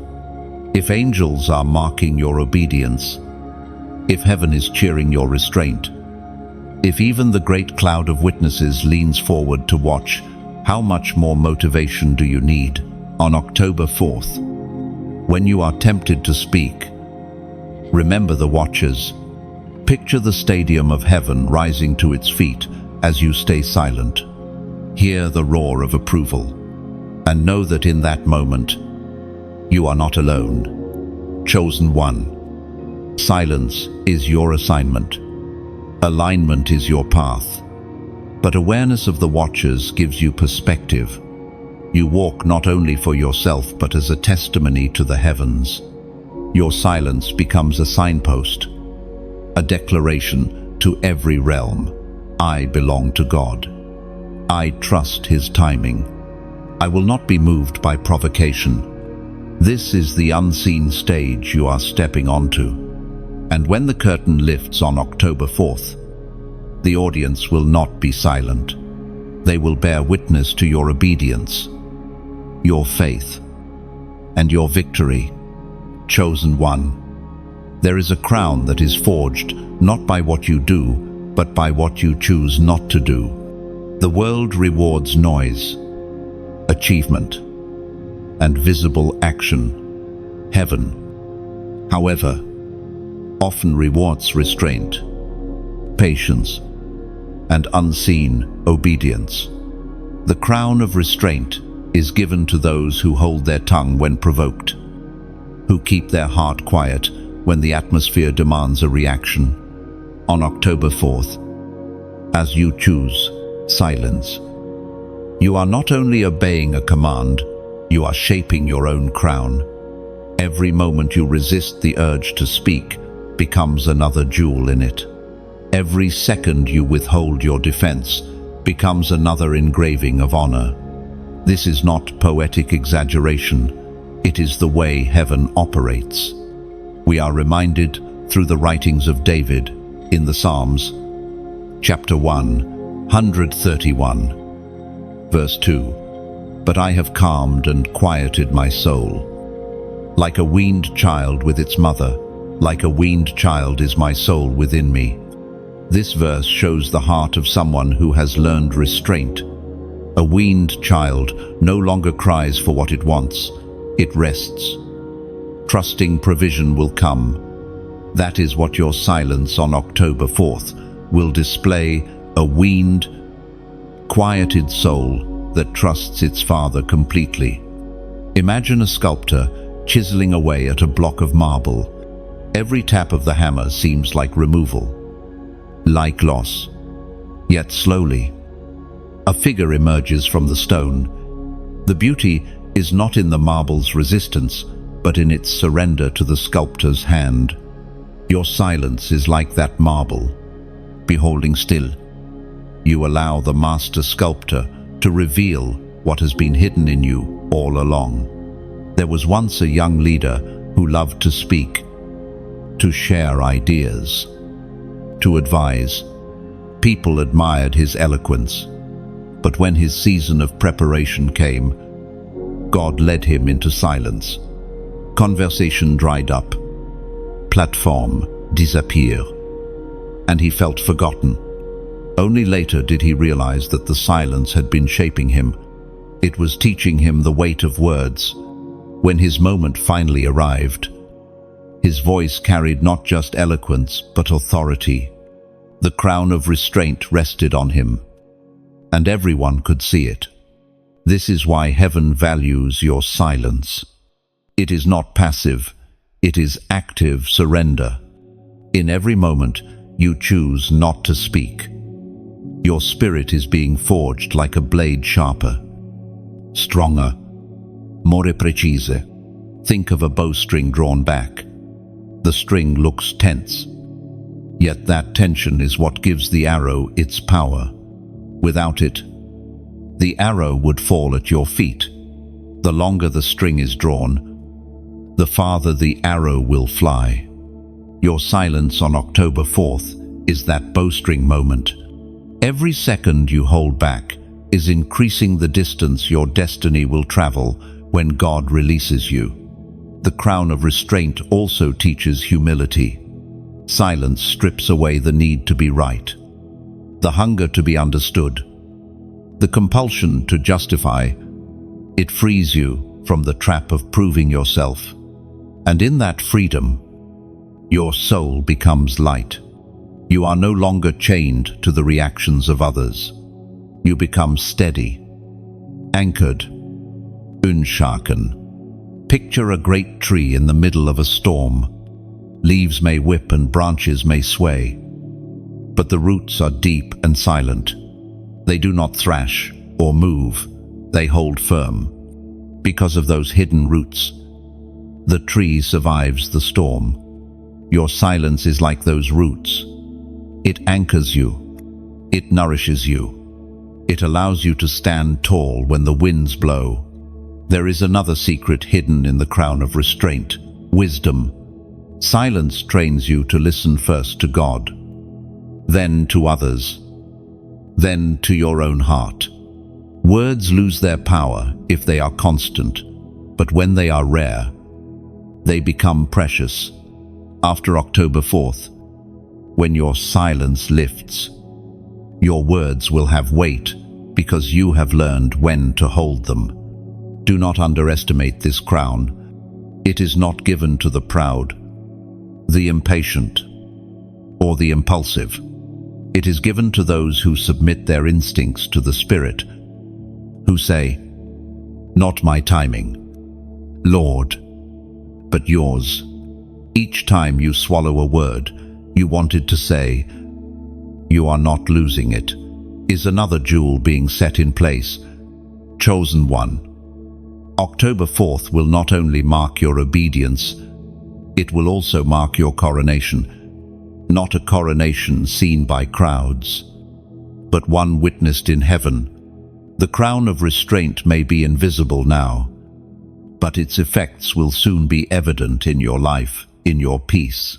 If angels are marking your obedience, if heaven is cheering your restraint, if even the great cloud of witnesses leans forward to watch, how much more motivation do you need on October 4th? When you are tempted to speak, remember the watchers. Picture the stadium of heaven rising to its feet as you stay silent. Hear the roar of approval, and know that in that moment, you are not alone. Chosen one. Silence is your assignment. Alignment is your path. But awareness of the watchers gives you perspective. You walk not only for yourself, but as a testimony to the heavens. Your silence becomes a signpost, a declaration to every realm. I belong to God. I trust His timing. I will not be moved by provocation. This is the unseen stage you are stepping onto. And when the curtain lifts on October 4th, the audience will not be silent. They will bear witness to your obedience, your faith, and your victory. Chosen one. There is a crown that is forged not by what you do, but by what you choose not to do. The world rewards noise, achievement, and visible action. Heaven, however, often rewards restraint, patience, and unseen obedience. The crown of restraint is given to those who hold their tongue when provoked, who keep their heart quiet when the atmosphere demands a reaction. On October 4th, as you choose silence, you are not only obeying a command, you are shaping your own crown. Every moment you resist the urge to speak becomes another jewel in it. Every second you withhold your defense becomes another engraving of honor. This is not poetic exaggeration. It is the way heaven operates. We are reminded through the writings of David in the Psalms, chapter 131, verse 2. But I have calmed and quieted my soul. Like a weaned child with its mother, like a weaned child is my soul within me. This verse shows the heart of someone who has learned restraint. A weaned child no longer cries for what it wants, it rests, trusting provision will come. That is what your silence on October 4th will display: a weaned, quieted soul that trusts its Father completely. Imagine a sculptor chiseling away at a block of marble. Every tap of the hammer seems like removal, like loss. Yet slowly, a figure emerges from the stone. The beauty is not in the marble's resistance, but in its surrender to the sculptor's hand. Your silence is like that marble. Beholding still, you allow the master sculptor to reveal what has been hidden in you all along. There was once a young leader who loved to speak, to share ideas, to advise. People admired his eloquence. But when his season of preparation came, God led him into silence. Conversation dried up, platform disappeared, and he felt forgotten. Only later did he realize that the silence had been shaping him. It was teaching him the weight of words. When his moment finally arrived, his voice carried not just eloquence, but authority. The crown of restraint rested on him, and everyone could see it. This is why heaven values your silence. It is not passive, it is active surrender. In every moment, you choose not to speak. Your spirit is being forged like a blade sharper, stronger, more precise. Think of a bowstring drawn back. The string looks tense, yet that tension is what gives the arrow its power. Without it, the arrow would fall at your feet. The longer the string is drawn, the farther the arrow will fly. Your silence on October 4th is that bowstring moment. Every second you hold back is increasing the distance your destiny will travel when God releases you. The crown of restraint also teaches humility. Silence strips away the need to be right, the hunger to be understood, the compulsion to justify. It frees you from the trap of proving yourself. And in that freedom, your soul becomes light. You are no longer chained to the reactions of others. You become steady, anchored, unshaken. Picture a great tree in the middle of a storm. Leaves may whip and branches may sway, but the roots are deep and silent. They do not thrash or move, they hold firm. Because of those hidden roots, the tree survives the storm. Your silence is like those roots. It anchors you. It nourishes you. It allows you to stand tall when the winds blow. There is another secret hidden in the crown of restraint: wisdom. Silence trains you to listen first to God, then to others, then to your own heart. Words lose their power if they are constant, but when they are rare, they become precious. After October 4th, when your silence lifts, your words will have weight because you have learned when to hold them. Do not underestimate this crown. It is not given to the proud, the impatient, or the impulsive. It is given to those who submit their instincts to the Spirit, who say, "Not my timing, Lord, but yours." Each time you swallow a word, you wanted to say, "You are not losing it," is another jewel being set in place. Chosen one. October 4th will not only mark your obedience, it will also mark your coronation. Not a coronation seen by crowds, but one witnessed in heaven. The crown of restraint may be invisible now, but its effects will soon be evident in your life, in your peace,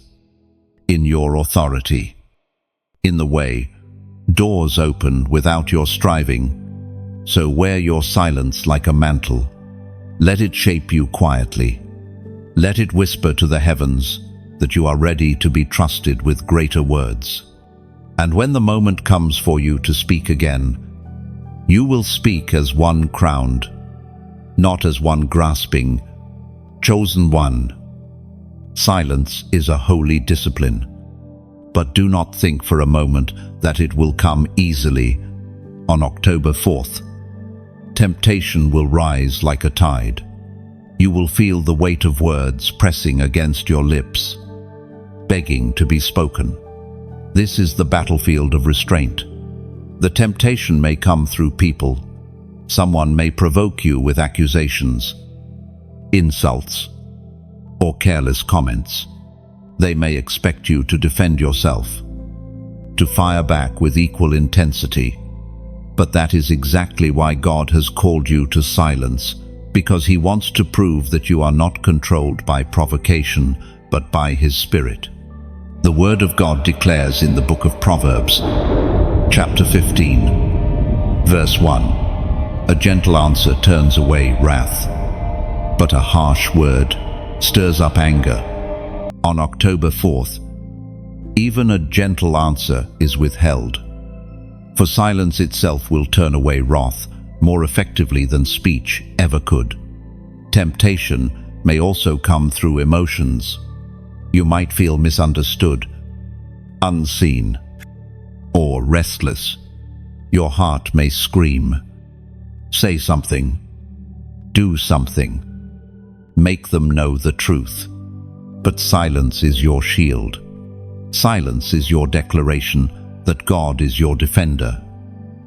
in your authority, in the way doors open without your striving. So wear your silence like a mantle. Let it shape you quietly. Let it whisper to the heavens that you are ready to be trusted with greater words. And when the moment comes for you to speak again, you will speak as one crowned, not as one grasping. Chosen one. Silence is a holy discipline, but do not think for a moment that it will come easily. On October 4th, temptation will rise like a tide. You will feel the weight of words pressing against your lips, begging to be spoken. This is the battlefield of restraint. The temptation may come through people. Someone may provoke you with accusations, insults, or careless comments. They may expect you to defend yourself, to fire back with equal intensity. But that is exactly why God has called you to silence, because He wants to prove that you are not controlled by provocation, but by His Spirit. The Word of God declares in the book of Proverbs, chapter 15, verse 1, "A gentle answer turns away wrath, but a harsh word stirs up anger." On October 4th, even a gentle answer is withheld. For silence itself will turn away wrath more effectively than speech ever could. Temptation may also come through emotions. You might feel misunderstood, unseen, or restless. Your heart may scream, "Say something, do something, make them know the truth." But silence is your shield. Silence is your declaration that God is your defender.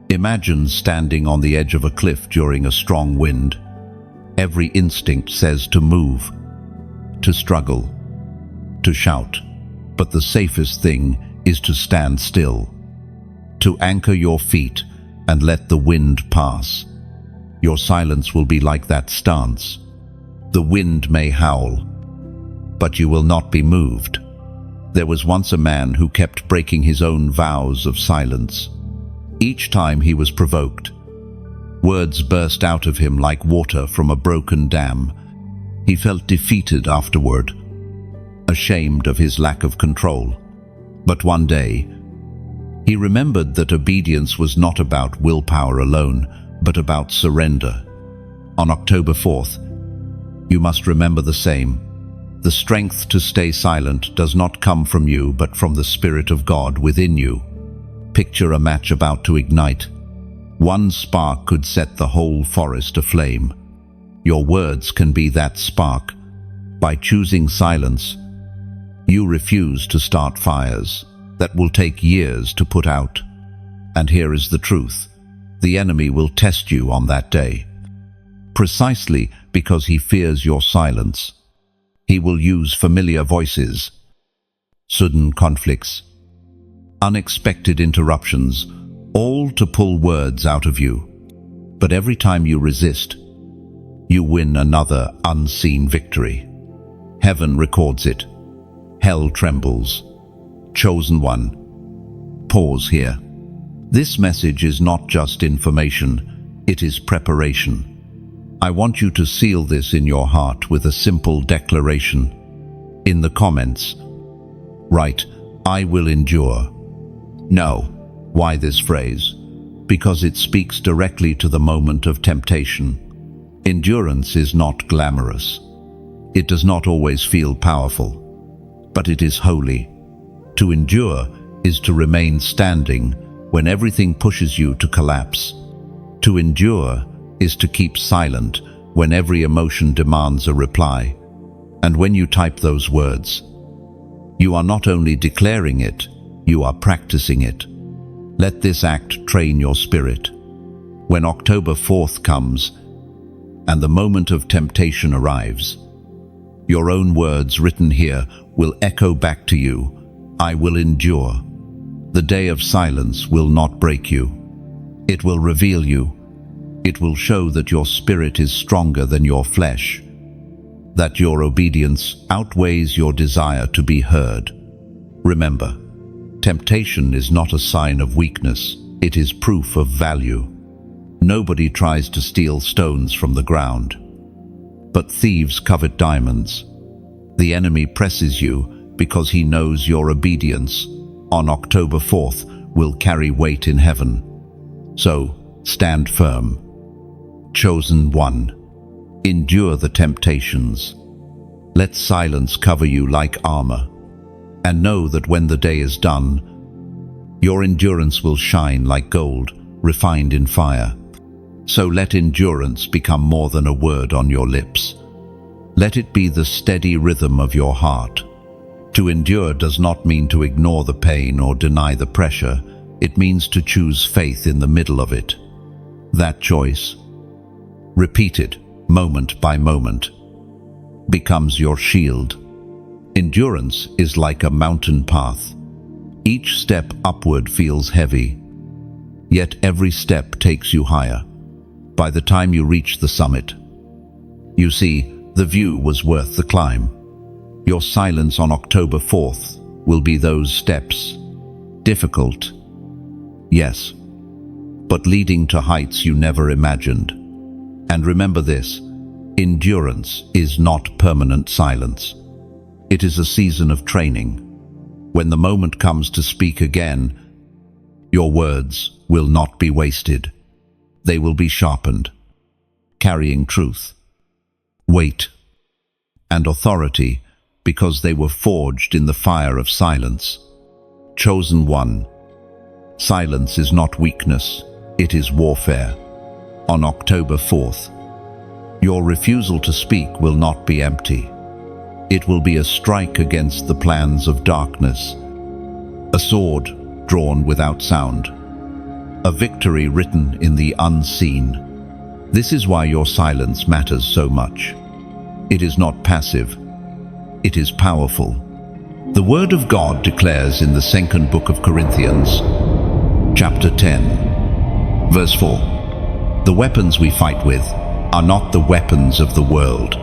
Imagine standing on the edge of a cliff during a strong wind. Every instinct says to move, to struggle, to shout. But the safest thing is to stand still, to anchor your feet and let the wind pass. Your silence will be like that stance. The wind may howl, but you will not be moved. There was once a man who kept breaking his own vows of silence. Each time he was provoked, words burst out of him like water from a broken dam. He felt defeated afterward, ashamed of his lack of control. But one day, he remembered that obedience was not about willpower alone, but about surrender. On October 4th, you must remember the same. The strength to stay silent does not come from you, but from the Spirit of God within you. Picture a match about to ignite. One spark could set the whole forest aflame. Your words can be that spark. By choosing silence, you refuse to start fires that will take years to put out. And here is the truth. The enemy will test you on that day. Precisely because he fears your silence. He will use familiar voices, sudden conflicts, unexpected interruptions, all to pull words out of you. But every time you resist, you win another unseen victory. Heaven records it. Hell trembles. Chosen one. Pause here. This message is not just information, it is preparation. I want you to seal this in your heart with a simple declaration. In the comments, write, "I will endure." No. Why this phrase? Because it speaks directly to the moment of temptation. Endurance is not glamorous. It does not always feel powerful, but it is holy. To endure is to remain standing when everything pushes you to collapse. To endure is to keep silent when every emotion demands a reply. And when you type those words, you are not only declaring it, you are practicing it. Let this act train your spirit. When October 4th comes and the moment of temptation arrives, your own words written here will echo back to you, "I will endure." The day of silence will not break you. It will reveal you. It will show that your spirit is stronger than your flesh, that your obedience outweighs your desire to be heard. Remember, temptation is not a sign of weakness, it is proof of value. Nobody tries to steal stones from the ground, but thieves covet diamonds. The enemy presses you because he knows your obedience on October 4th will carry weight in heaven. So, stand firm. Chosen one, endure the temptations. Let silence cover you like armor, and know that when the day is done, your endurance will shine like gold, refined in fire. So let endurance become more than a word on your lips. Let it be the steady rhythm of your heart. To endure does not mean to ignore the pain or deny the pressure. It means to choose faith in the middle of it. That choice, repeated moment by moment, becomes your shield. Endurance is like a mountain path. Each step upward feels heavy, yet every step takes you higher. By the time you reach the summit, you see the view was worth the climb. Your silence on October 4th will be those steps. Difficult, yes, but leading to heights you never imagined. And remember this, endurance is not permanent silence. It is a season of training. When the moment comes to speak again, your words will not be wasted. They will be sharpened, carrying truth, weight, and authority because they were forged in the fire of silence. Chosen one, silence is not weakness, it is warfare. On October 4th, your refusal to speak will not be empty. It will be a strike against the plans of darkness, a sword drawn without sound, a victory written in the unseen. This is why your silence matters so much. It is not passive, it is powerful. The Word of God declares in the second book of Corinthians, chapter 10, verse 4, "The weapons we fight with are not the weapons of the world.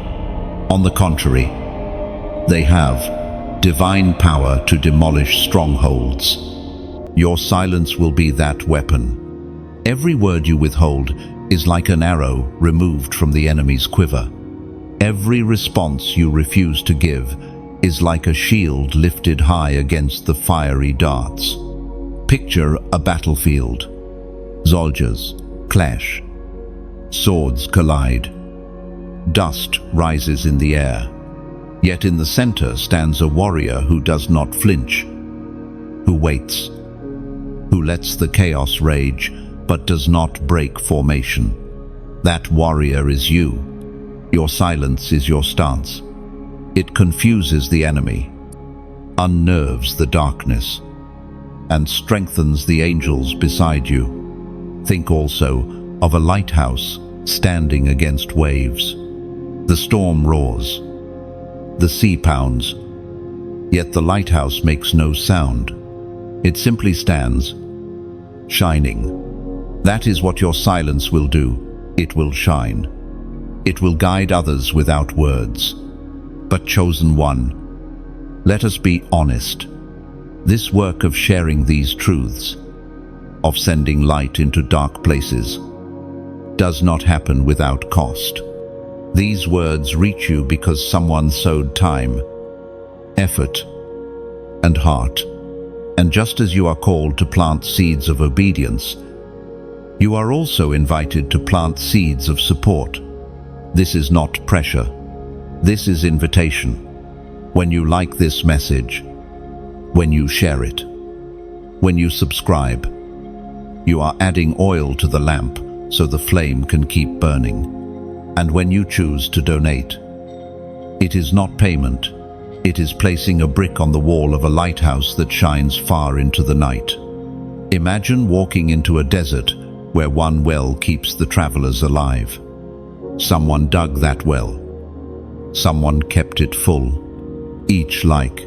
On the contrary, they have divine power to demolish strongholds." Your silence will be that weapon. Every word you withhold is like an arrow removed from the enemy's quiver. Every response you refuse to give is like a shield lifted high against the fiery darts. Picture a battlefield. Soldiers clash. Swords collide. Dust rises in the air. Yet in the center stands a warrior who does not flinch, who waits, who lets the chaos rage but does not break formation. That warrior is you. Your silence is your stance. It confuses the enemy, unnerves the darkness, and strengthens the angels beside you. Think also of a lighthouse standing against waves. The storm roars, the sea pounds, yet the lighthouse makes no sound. It simply stands, shining. That is what your silence will do. It will shine. It will guide others without words. But chosen one, let us be honest. This work of sharing these truths, of sending light into dark places, does not happen without cost. These words reach you because someone sowed time, effort, and heart. And just as you are called to plant seeds of obedience, you are also invited to plant seeds of support. This is not pressure. This is invitation. When you like this message, when you share it, When you subscribe, you are adding oil to the lamp so the flame can keep burning. And when you choose to donate, it is not payment. It is placing a brick on the wall of a lighthouse that shines far into the night. Imagine walking into a desert where one well keeps the travelers alive. Someone dug that well. Someone kept it full. Each like,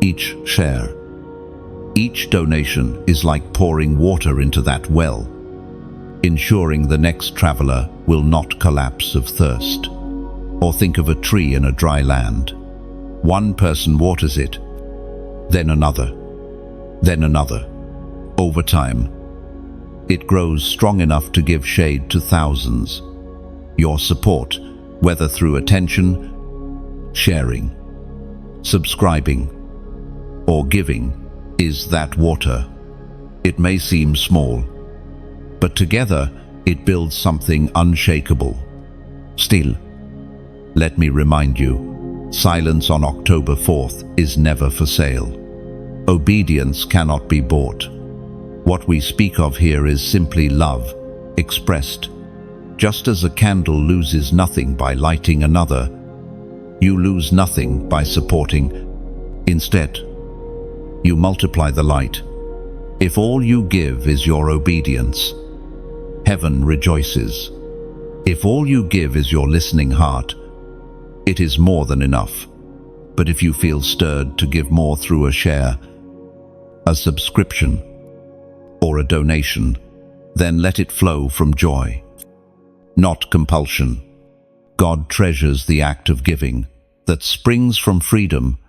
each share, each donation is like pouring water into that well, ensuring the next traveler will not collapse of thirst. Or think of a tree in a dry land. One person waters it, then another, then another. Over time, it grows strong enough to give shade to thousands. Your support, whether through attention, sharing, subscribing, or giving, is that water. It may seem small, but together it builds something unshakable. Still, let me remind you, silence on October 4th is never for sale. Obedience cannot be bought. What we speak of here is simply love, expressed. Just as a candle loses nothing by lighting another, you lose nothing by supporting. Instead, you multiply the light. If all you give is your obedience, heaven rejoices. If all you give is your listening heart, it is more than enough. But if you feel stirred to give more through a share, a subscription, or a donation, then let it flow from joy, not compulsion. God treasures the act of giving that springs from freedom,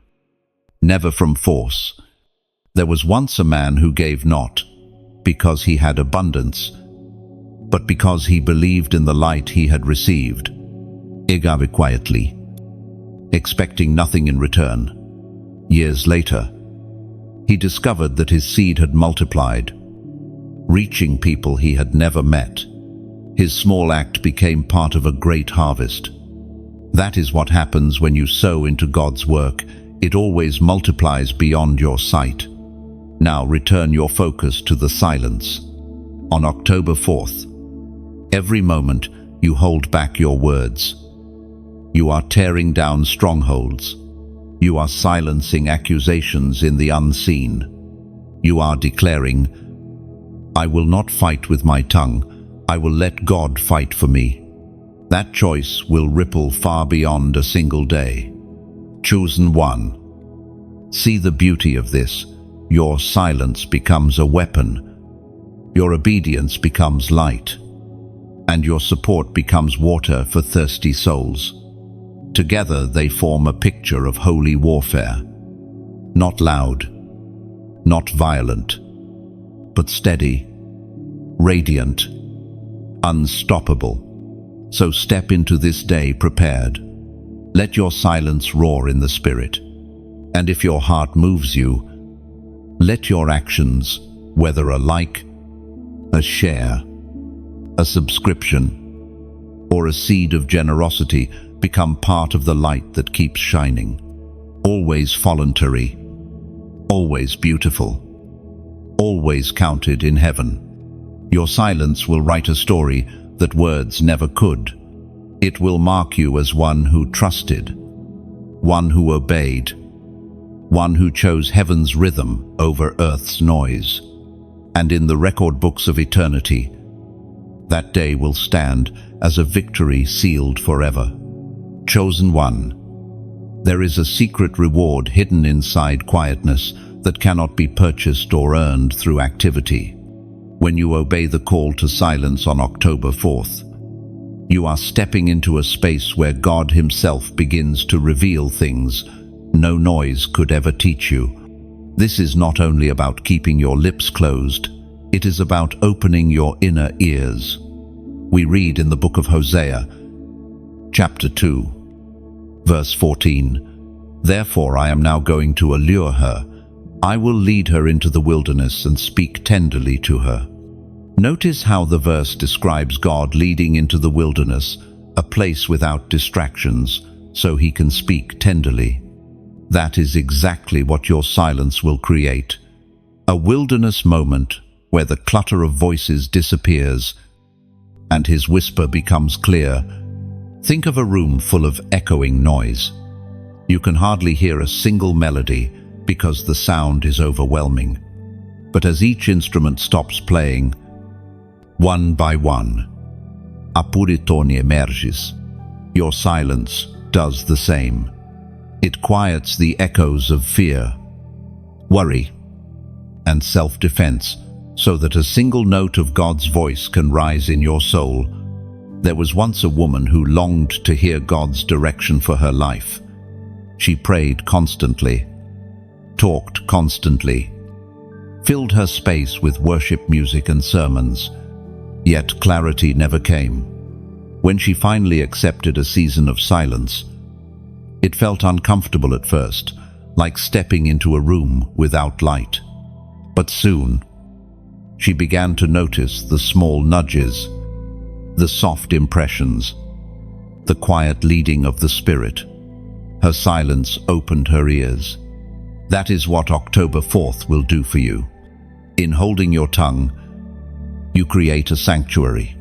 never from force. There was once a man who gave not because he had abundance, but because he believed in the light he had received. He gave quietly, expecting nothing in return. Years later, he discovered that his seed had multiplied, reaching people he had never met. His small act became part of a great harvest. That is what happens when you sow into God's work. It always multiplies beyond your sight. Now return your focus to the silence. On October 4th, every moment you hold back your words. You are tearing down strongholds. You are silencing accusations in the unseen. You are declaring, I will not fight with my tongue. I will let God fight for me. That choice will ripple far beyond a single day. Chosen one. See the beauty of this. Your silence becomes a weapon. Your obedience becomes light. And your support becomes water for thirsty souls. Together they form a picture of holy warfare. Not loud, not violent, but steady, radiant, unstoppable. So step into this day prepared. Let your silence roar in the spirit. And if your heart moves you, let your actions, whether a like, a share, a subscription, or a seed of generosity, become part of the light that keeps shining. Always voluntary, always beautiful, always counted in heaven. Your silence will write a story that words never could. It will mark you as one who trusted, one who obeyed, one who chose heaven's rhythm over earth's noise. And in the record books of eternity, that day will stand as a victory sealed forever. Chosen one. There is a secret reward hidden inside quietness that cannot be purchased or earned through activity. When you obey the call to silence on October 4th, you are stepping into a space where God Himself begins to reveal things no noise could ever teach you. This is not only about keeping your lips closed, it is about opening your inner ears. We read in the book of Hosea, chapter 2, verse 14, Therefore I am now going to allure her. I will lead her into the wilderness and speak tenderly to her. Notice how the verse describes God leading into the wilderness, a place without distractions, so He can speak tenderly. That is exactly what your silence will create. A wilderness moment where the clutter of voices disappears and his whisper becomes clear. Think of a room full of echoing noise. You can hardly hear a single melody because the sound is overwhelming. But as each instrument stops playing, one by one, appuritoni emergis, your silence does the same. It quiets the echoes of fear, worry, and self-defense so that a single note of God's voice can rise in your soul. There was once a woman who longed to hear God's direction for her life. She prayed constantly, talked constantly, filled her space with worship music and sermons, yet clarity never came. When she finally accepted a season of silence, it felt uncomfortable at first, like stepping into a room without light. But soon, she began to notice the small nudges, the soft impressions, the quiet leading of the Spirit. Her silence opened her ears. That is what October 4th will do for you. In holding your tongue, you create a sanctuary.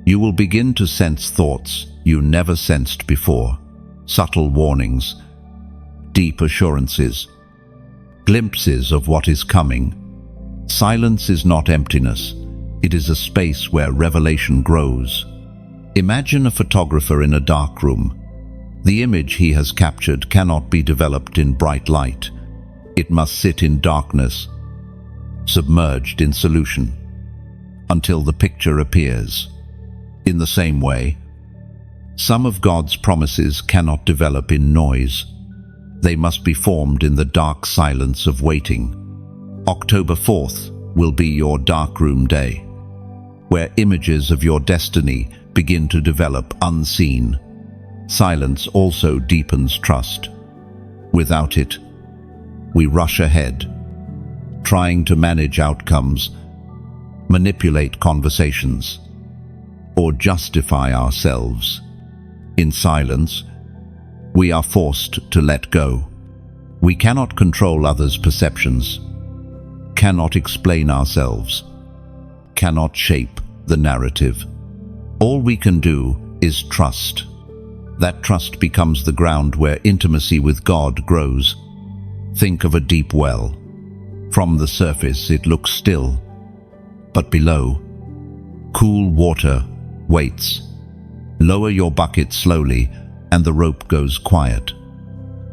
You will begin to sense thoughts you never sensed before, subtle warnings, deep assurances, glimpses of what is coming. Silence is not emptiness. It is a space where revelation grows. Imagine a photographer in a dark room. The image he has captured cannot be developed in bright light. It must sit in darkness, submerged in solution, until the picture appears. In the same way, some of God's promises cannot develop in noise. They must be formed in the dark silence of waiting. October 4th will be your darkroom day, where images of your destiny begin to develop unseen. Silence also deepens trust. Without it, we rush ahead, trying to manage outcomes, manipulate conversations, or justify ourselves. In silence, we are forced to let go. We cannot control others' perceptions, cannot explain ourselves, cannot shape the narrative. All we can do is trust. That trust becomes the ground where intimacy with God grows. Think of a deep well. From the surface it looks still, but below, cool water waits. Lower your bucket slowly and the rope goes quiet.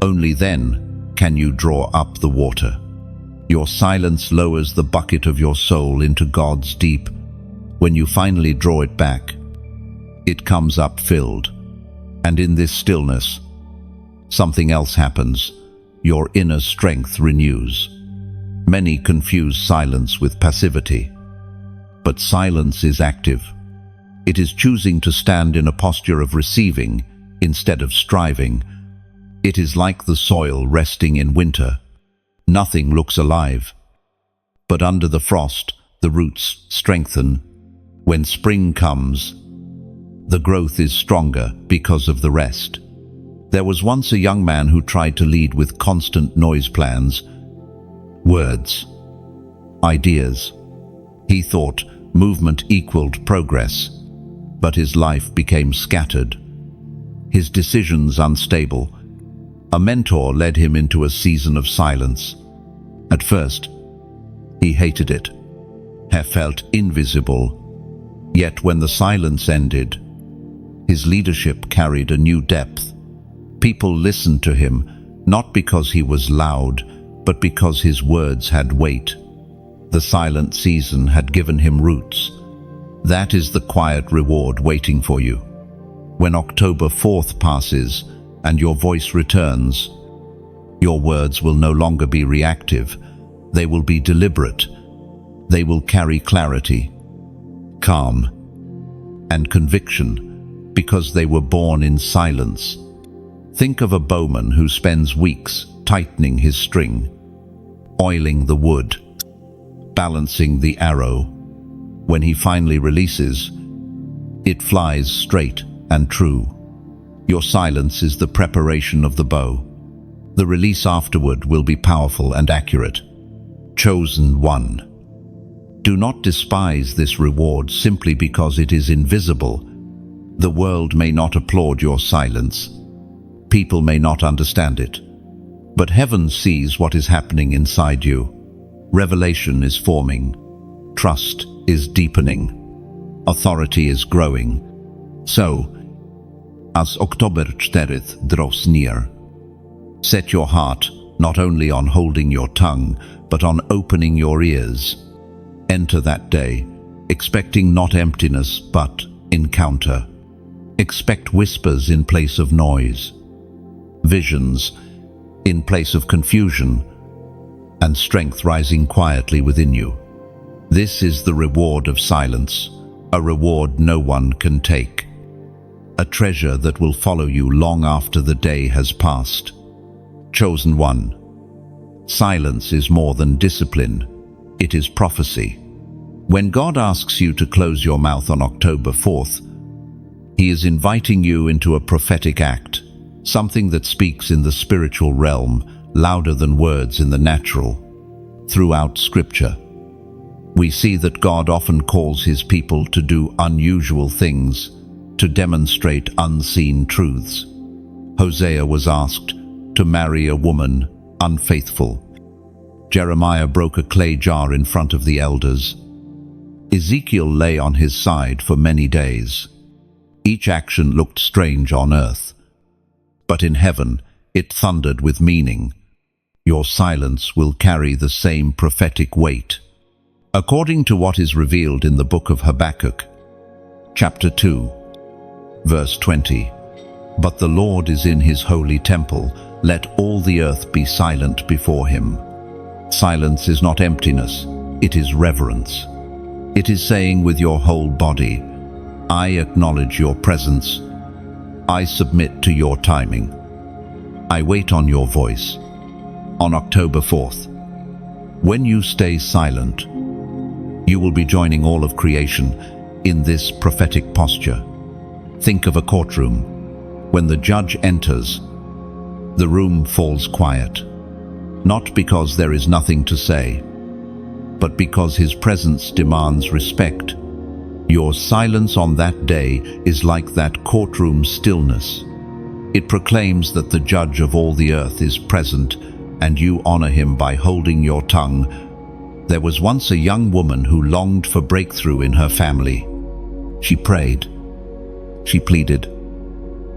Only then can you draw up the water. Your silence lowers the bucket of your soul into God's deep. When you finally draw it back, it comes up filled. And in this stillness, something else happens. Your inner strength renews. Many confuse silence with passivity, but silence is active. It is choosing to stand in a posture of receiving instead of striving. It is like the soil resting in winter. Nothing looks alive, but under the frost, the roots strengthen. When spring comes, the growth is stronger because of the rest. There was once a young man who tried to lead with constant noise plans, words, ideas. He thought movement equaled progress, but his life became scattered, his decisions unstable. A mentor led him into a season of silence. At first, he hated it. He felt invisible. Yet when the silence ended, his leadership carried a new depth. People listened to him, not because he was loud, but because his words had weight. The silent season had given him roots. That is the quiet reward waiting for you. When October 4th passes and your voice returns, your words will no longer be reactive. They will be deliberate. They will carry clarity, calm, and conviction because they were born in silence. Think of a bowman who spends weeks tightening his string, oiling the wood, balancing the arrow. When he finally releases, it flies straight and true. Your silence is the preparation of the bow. The release afterward will be powerful and accurate. chosen one. Do not despise this reward simply because it is invisible. The world may not applaud your silence. People may not understand it. But heaven sees what is happening inside you. Revelation is forming. Trust is deepening. Authority is growing. So, as Oktober 4th draws near, set your heart not only on holding your tongue, but on opening your ears. Enter that day, expecting not emptiness, but encounter. Expect whispers in place of noise, visions in place of confusion, and strength rising quietly within you. This is the reward of silence, a reward no one can take, a treasure that will follow you long after the day has passed. Chosen one. Silence is more than discipline, it is prophecy. When God asks you to close your mouth on October 4th, He is inviting you into a prophetic act, something that speaks in the spiritual realm, louder than words in the natural. Throughout Scripture, we see that God often calls His people to do unusual things, to demonstrate unseen truths. Hosea was asked to marry a woman unfaithful. Jeremiah broke a clay jar in front of the elders. Ezekiel lay on his side for many days. Each action looked strange on earth, but in heaven it thundered with meaning. Your silence will carry the same prophetic weight. According to what is revealed in the book of Habakkuk, chapter 2, verse 20, "But the Lord is in His holy temple, let all the earth be silent before Him." Silence is not emptiness, it is reverence. It is saying with your whole body, I acknowledge your presence. I submit to your timing. I wait on your voice. On October 4th, when you stay silent, you will be joining all of creation in this prophetic posture. Think of a courtroom. When the judge enters, the room falls quiet, not because there is nothing to say, but because His presence demands respect. Your silence on that day is like that courtroom stillness. It proclaims that the judge of all the earth is present, and you honor Him by holding your tongue. There was once a young woman who longed for breakthrough in her family. She prayed. She pleaded.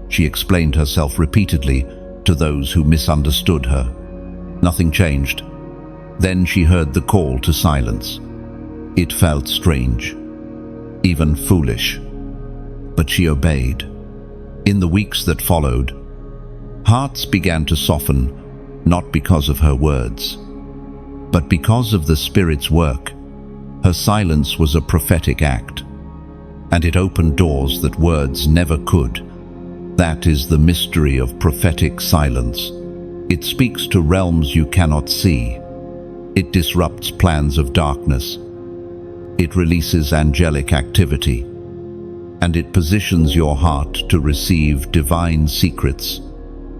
She explained herself repeatedly to those who misunderstood her. Nothing changed. Then she heard the call to silence. It felt strange, even foolish, but she obeyed. In the weeks that followed, hearts began to soften, not because of her words, but because of the Spirit's work. Her silence was a prophetic act, and it opened doors that words never could. That is the mystery of prophetic silence. It speaks to realms you cannot see. It disrupts plans of darkness. It releases angelic activity, and it positions your heart to receive divine secrets.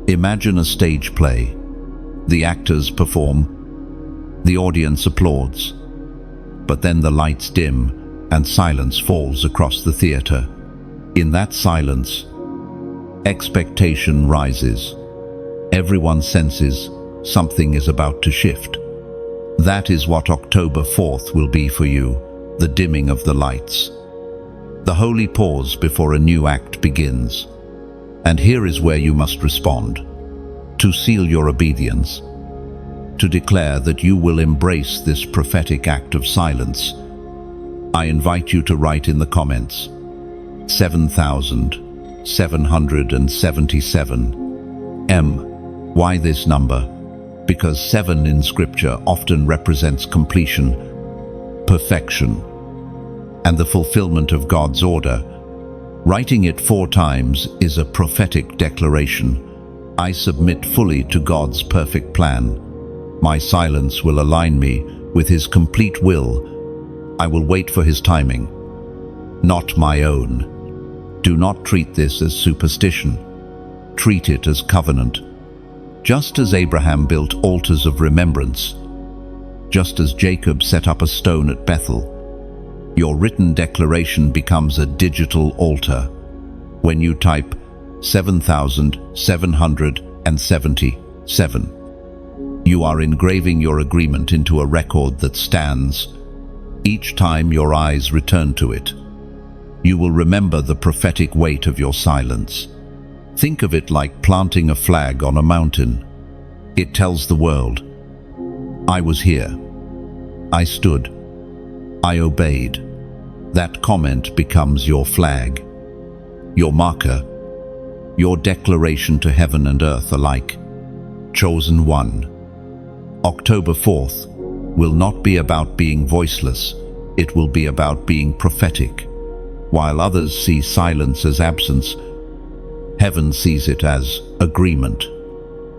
Imagine a stage play. The actors perform, the audience applauds, but then the lights dim and silence falls across the theater. In that silence, expectation rises. Everyone senses something is about to shift. That is what October 4th will be for you, the dimming of the lights. The holy pause before a new act begins. And here is where you must respond. To seal your obedience, to declare that you will embrace this prophetic act of silence, I invite you to write in the comments 7,777. Why this number? Because 7 in Scripture often represents completion, perfection, and the fulfillment of God's order. Writing it 4 times is a prophetic declaration. I submit fully to God's perfect plan. My silence will align me with His complete will. I will wait for His timing, not my own. Do not treat this as superstition. Treat it as covenant. Just as Abraham built altars of remembrance, just as Jacob set up a stone at Bethel. Your written declaration becomes a digital altar. When you type 7,777, you are engraving your agreement into a record that stands. Each time your eyes return to it, you will remember the prophetic weight of your silence. Think of it like planting a flag on a mountain. It tells the world, I was here. I stood. I obeyed. That comment becomes your flag, your marker, your declaration to heaven and earth alike. Chosen one. October 4th will not be about being voiceless. It will be about being prophetic. While others see silence as absence, heaven sees it as agreement.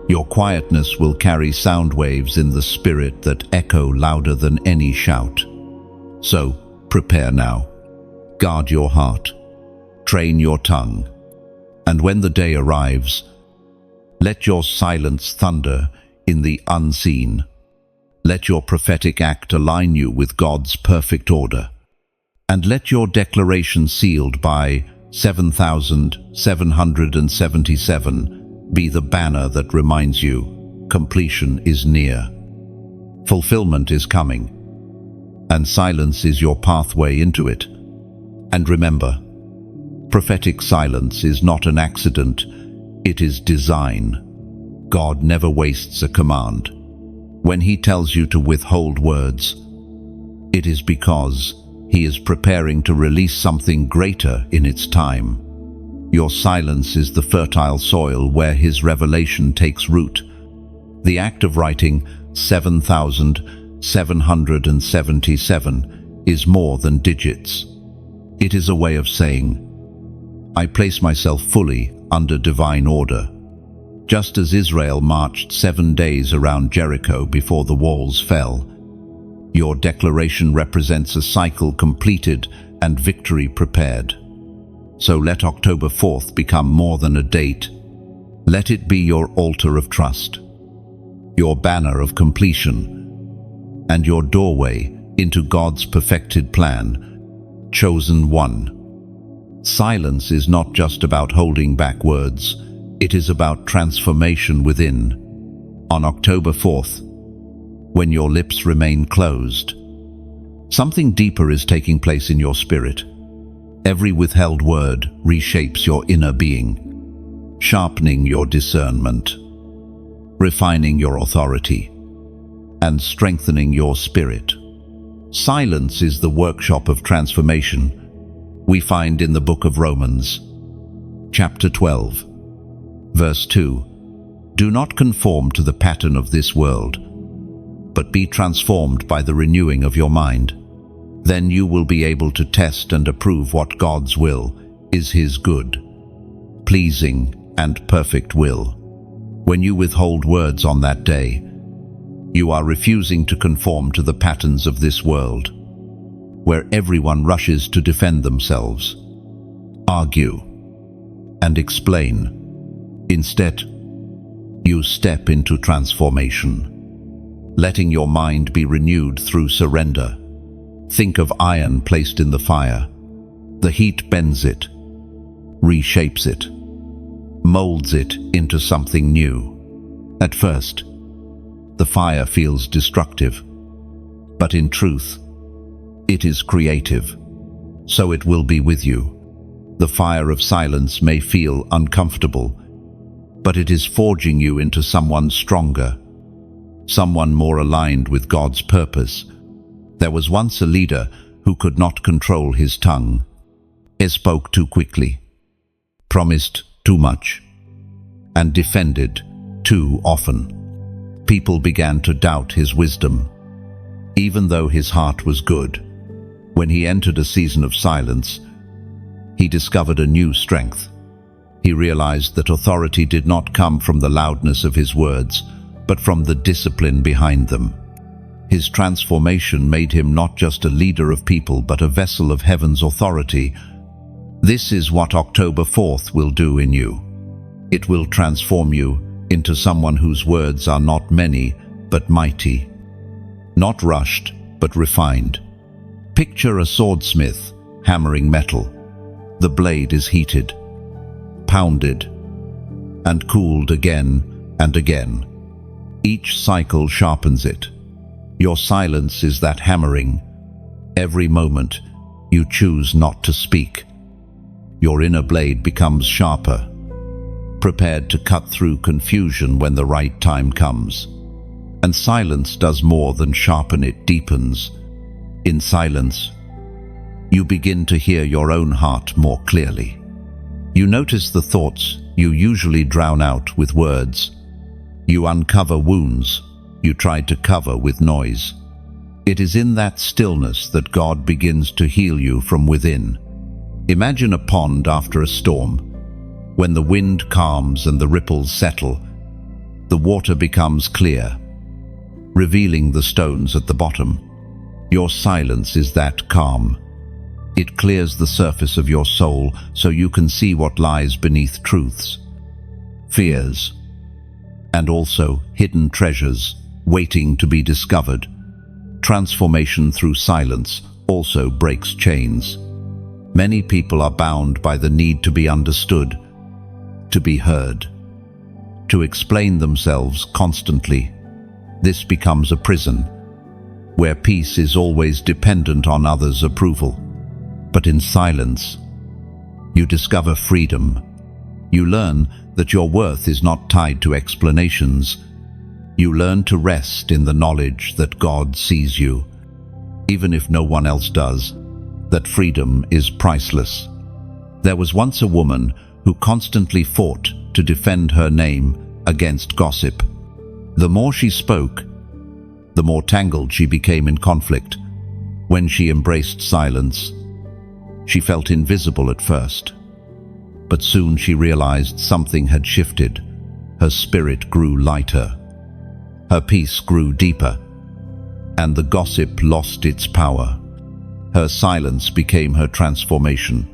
Your quietness will carry sound waves in the spirit that echo louder than any shout. So, prepare now. Guard your heart. Train your tongue. And when the day arrives, let your silence thunder in the unseen. Let your prophetic act align you with God's perfect order. And let your declaration sealed by 7,777 be the banner that reminds you completion is near. Fulfillment is coming, and silence is your pathway into it. And remember, prophetic silence is not an accident, it is design. God never wastes a command. When He tells you to withhold words, it is because He is preparing to release something greater in its time. Your silence is the fertile soil where His revelation takes root. The act of writing 7,777 is more than digits. It is a way of saying, I place myself fully under divine order. Just as Israel marched 7 days around Jericho before the walls fell, your declaration represents a cycle completed and victory prepared. So let October 4th become more than a date. Let it be your altar of trust, your banner of completion, and your doorway into God's perfected plan. Chosen one. Silence is not just about holding back words, it is about transformation within. On October 4th, when your lips remain closed, something deeper is taking place in your spirit. Every withheld word reshapes your inner being, sharpening your discernment, refining your authority, and strengthening your spirit. Silence is the workshop of transformation we find in the book of Romans, chapter 12, verse 2. Do not conform to the pattern of this world, but be transformed by the renewing of your mind. Then you will be able to test and approve what God's will is, His good, pleasing, and perfect will. When you withhold words on that day, you are refusing to conform to the patterns of this world, where everyone rushes to defend themselves, argue, and explain. Instead, you step into transformation, letting your mind be renewed through surrender. Think of iron placed in the fire. The heat bends it, reshapes it, molds it into something new. At first, the fire feels destructive, but in truth, it is creative. So it will be with you. The fire of silence may feel uncomfortable, but it is forging you into someone stronger, someone more aligned with God's purpose. There was once a leader who could not control his tongue. He spoke too quickly, promised too much, and defended too often. People began to doubt his wisdom, even though his heart was good. When he entered a season of silence, he discovered a new strength. He realized that authority did not come from the loudness of his words, but from the discipline behind them. His transformation made him not just a leader of people, but a vessel of heaven's authority. This is what October 4th will do in you. It will transform you into someone whose words are not many, but mighty. not rushed, but refined. Picture a swordsmith hammering metal. The blade is heated, pounded, and cooled again and again. Each cycle sharpens it. Your silence is that hammering. Every moment you choose not to speak, your inner blade becomes sharper, prepared to cut through confusion when the right time comes. And silence does more than sharpen, it deepens. In silence, you begin to hear your own heart more clearly. You notice the thoughts you usually drown out with words. You uncover wounds you tried to cover with noise. It is in that stillness that God begins to heal you from within. Imagine a pond after a storm. When the wind calms and the ripples settle, the water becomes clear, revealing the stones at the bottom. Your silence is that calm. It clears the surface of your soul so you can see what lies beneath truths, fears, and also hidden treasures waiting to be discovered. Transformation through silence also breaks chains. Many people are bound by the need to be understood, to be heard, to explain themselves constantly. This becomes a prison, where peace is always dependent on others' approval. But in silence, you discover freedom. You learn that your worth is not tied to explanations. You learn to rest in the knowledge that God sees you, even if no one else does. That freedom is priceless. There was once a woman who constantly fought to defend her name against gossip. The more she spoke, the more tangled she became in conflict. When she embraced silence, she felt invisible at first, but soon she realized something had shifted. Her spirit grew lighter, her peace grew deeper, and the gossip lost its power. Her silence became her transformation,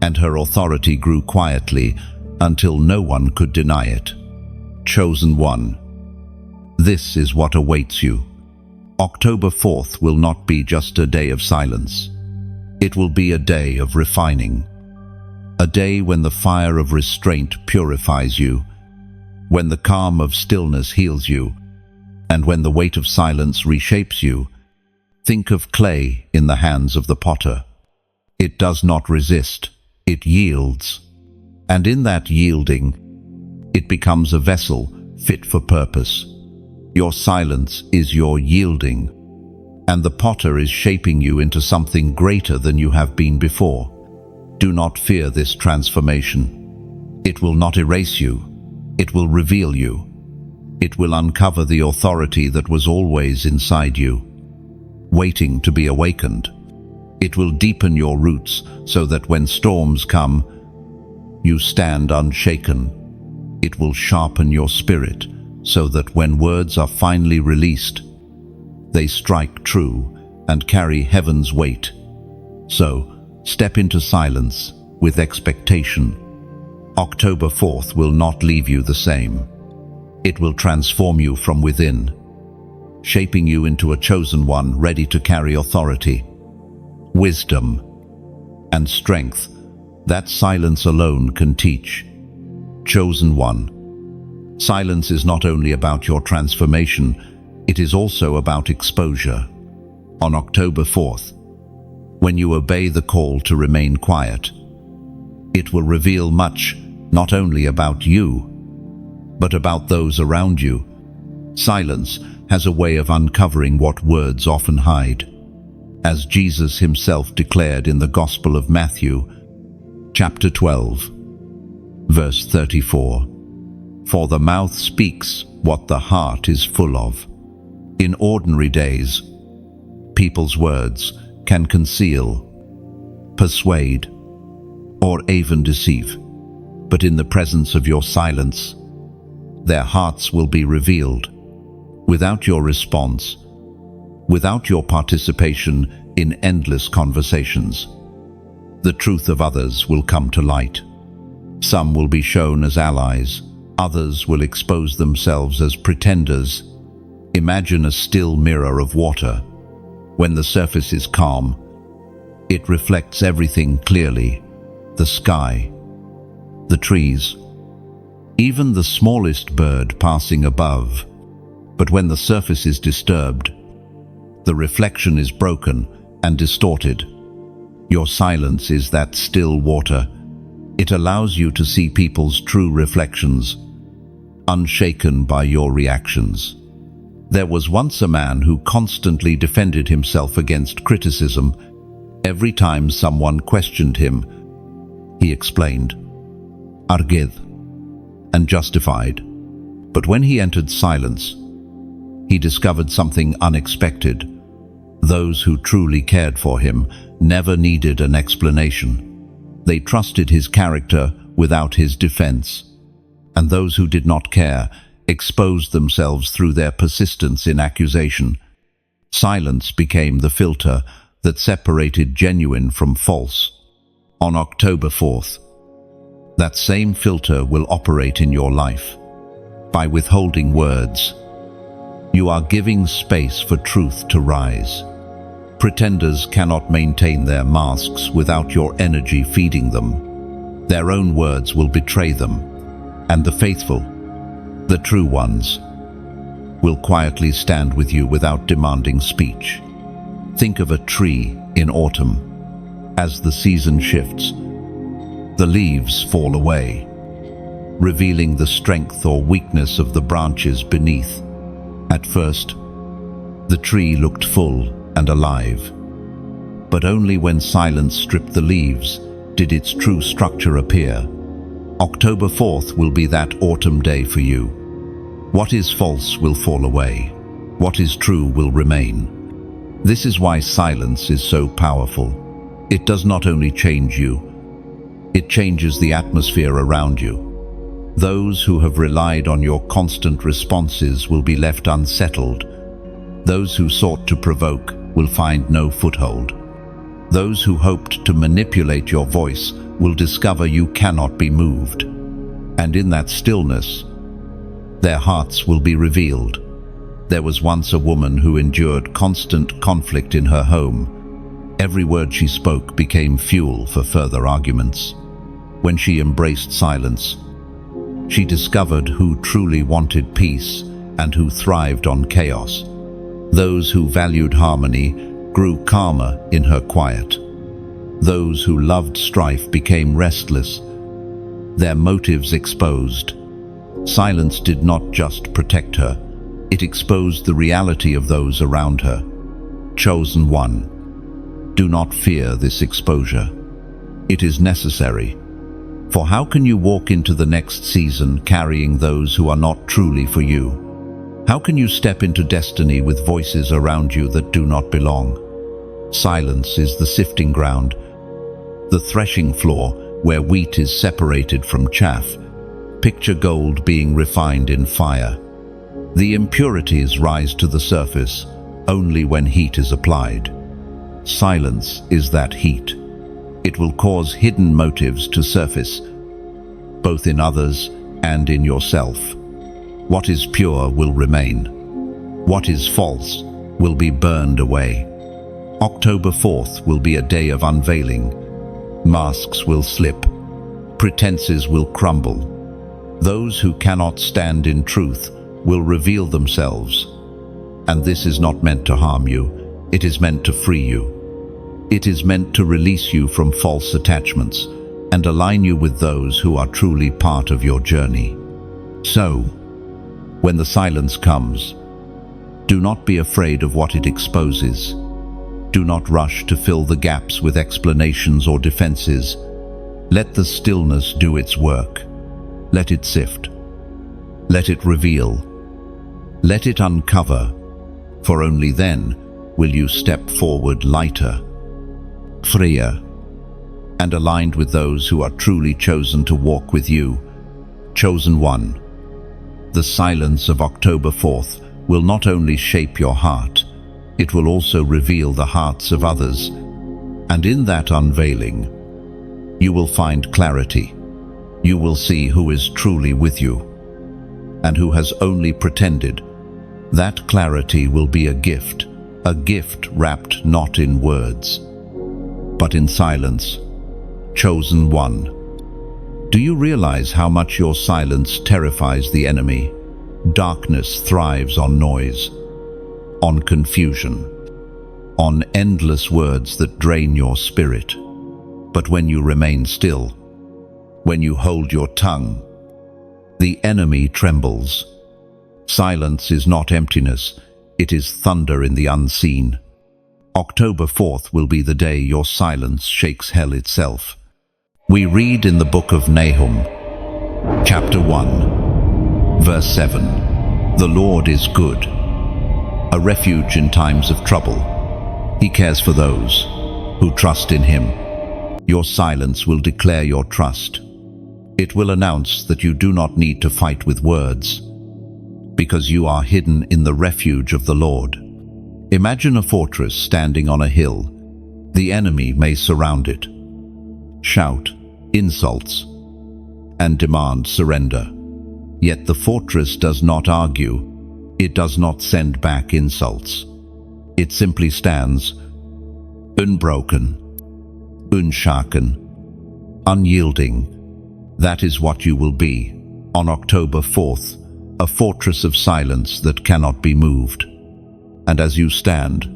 and her authority grew quietly until no one could deny it. Chosen one. This is what awaits you. October 4th will not be just a day of silence. It will be a day of refining. A day when the fire of restraint purifies you, when the calm of stillness heals you, and when the weight of silence reshapes you. Think of clay in the hands of the potter. It does not resist, it yields. And in that yielding, it becomes a vessel fit for purpose. Your silence is your yielding, and the potter is shaping you into something greater than you have been before. Do not fear this transformation. It will not erase you. It will reveal you. It will uncover the authority that was always inside you, waiting to be awakened. It will deepen your roots so that when storms come, you stand unshaken. It will sharpen your spirit so that when words are finally released, they strike true and carry heaven's weight. So, step into silence with expectation. October 4th will not leave you the same. It will transform you from within, shaping you into a chosen one ready to carry authority, wisdom, and strength that silence alone can teach. Chosen one. Silence is not only about your transformation, it is also about exposure. On October 4th, when you obey the call to remain quiet, it will reveal much, not only about you, but about those around you. Silence has a way of uncovering what words often hide. As Jesus himself declared in the Gospel of Matthew, chapter 12, verse 34, "For the mouth speaks what the heart is full of." In ordinary days, people's words can conceal, persuade, or even deceive. But in the presence of your silence, their hearts will be revealed. Without your response, without your participation in endless conversations, the truth of others will come to light. Some will be shown as allies, others will expose themselves as pretenders, Imagine a still mirror of water. When the surface is calm, it reflects everything clearly: the sky, the trees, even the smallest bird passing above. But when the surface is disturbed, the reflection is broken and distorted. Your silence is that still water. It allows you to see people's true reflections, unshaken by your reactions. There was once a man who constantly defended himself against criticism. Every time someone questioned him, he explained, argued, and justified. But when he entered silence, he discovered something unexpected. Those who truly cared for him never needed an explanation. They trusted his character without his defense. And those who did not care exposed themselves through their persistence in accusation. Silence became the filter that separated genuine from false. On October 4th, that same filter will operate in your life. By withholding words, you are giving space for truth to rise. Pretenders cannot maintain their masks without your energy feeding them. Their own words will betray them, and the faithful, the true ones, will quietly stand with you without demanding speech. Think of a tree in autumn. As the season shifts, the leaves fall away, revealing the strength or weakness of the branches beneath. At first, the tree looked full and alive, but only when silence stripped the leaves did its true structure appear. October 4th will be that autumn day for you. What is false will fall away. What is true will remain. This is why silence is so powerful. It does not only change you, it changes the atmosphere around you. Those who have relied on your constant responses will be left unsettled. Those who sought to provoke will find no foothold. Those who hoped to manipulate your voice will discover you cannot be moved. And in that stillness, their hearts will be revealed. There was once a woman who endured constant conflict in her home. Every word she spoke became fuel for further arguments. When she embraced silence, she discovered who truly wanted peace and who thrived on chaos. Those who valued harmony grew calmer in her quiet. Those who loved strife became restless, their motives exposed. Silence did not just protect her, it exposed the reality of those around her. Chosen one, do not fear this exposure. It is necessary. For how can you walk into the next season carrying those who are not truly for you? How can you step into destiny with voices around you that do not belong? Silence is the sifting ground, the threshing floor where wheat is separated from chaff. Picture gold being refined in fire. The impurities rise to the surface only when heat is applied. Silence is that heat. It will cause hidden motives to surface, both in others and in yourself. What is pure will remain. What is false will be burned away. October 4th will be a day of unveiling. Masks will slip. Pretenses will crumble. Those who cannot stand in truth will reveal themselves. And this is not meant to harm you. It is meant to free you. It is meant to release you from false attachments and align you with those who are truly part of your journey. So, when the silence comes, do not be afraid of what it exposes. Do not rush to fill the gaps with explanations or defenses. Let the stillness do its work. Let it sift. Let it reveal. Let it uncover, for only then will you step forward lighter, freer, and aligned with those who are truly chosen to walk with you. Chosen one. The silence of October 4th will not only shape your heart, it will also reveal the hearts of others. And in that unveiling, you will find clarity. You will see who is truly with you and who has only pretended. That clarity will be a gift wrapped not in words, but in silence. Chosen one. Do you realize how much your silence terrifies the enemy? Darkness thrives on noise, on confusion, on endless words that drain your spirit. But when you remain still, when you hold your tongue, the enemy trembles. Silence is not emptiness, it is thunder in the unseen. October 4th will be the day your silence shakes hell itself. We read in the book of Nahum, chapter 1, verse 7, "The Lord is good, a refuge in times of trouble. He cares for those who trust in Him." Your silence will declare your trust. It will announce that you do not need to fight with words, because you are hidden in the refuge of the Lord. Imagine a fortress standing on a hill. The enemy may surround it, shout insults, and demand surrender. Yet the fortress does not argue. It does not send back insults. It simply stands, unbroken, unshaken, unyielding. That is what you will be on October 4th, a fortress of silence that cannot be moved. And as you stand,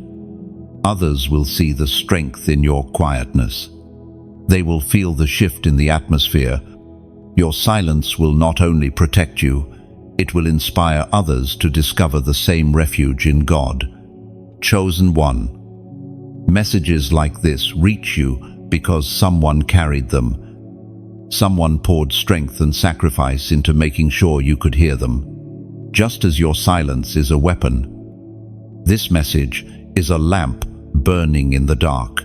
others will see the strength in your quietness. They will feel the shift in the atmosphere. Your silence will not only protect you, it will inspire others to discover the same refuge in God. Chosen one. Messages like this reach you because someone carried them. Someone poured strength and sacrifice into making sure you could hear them. Just as your silence is a weapon, this message is a lamp burning in the dark,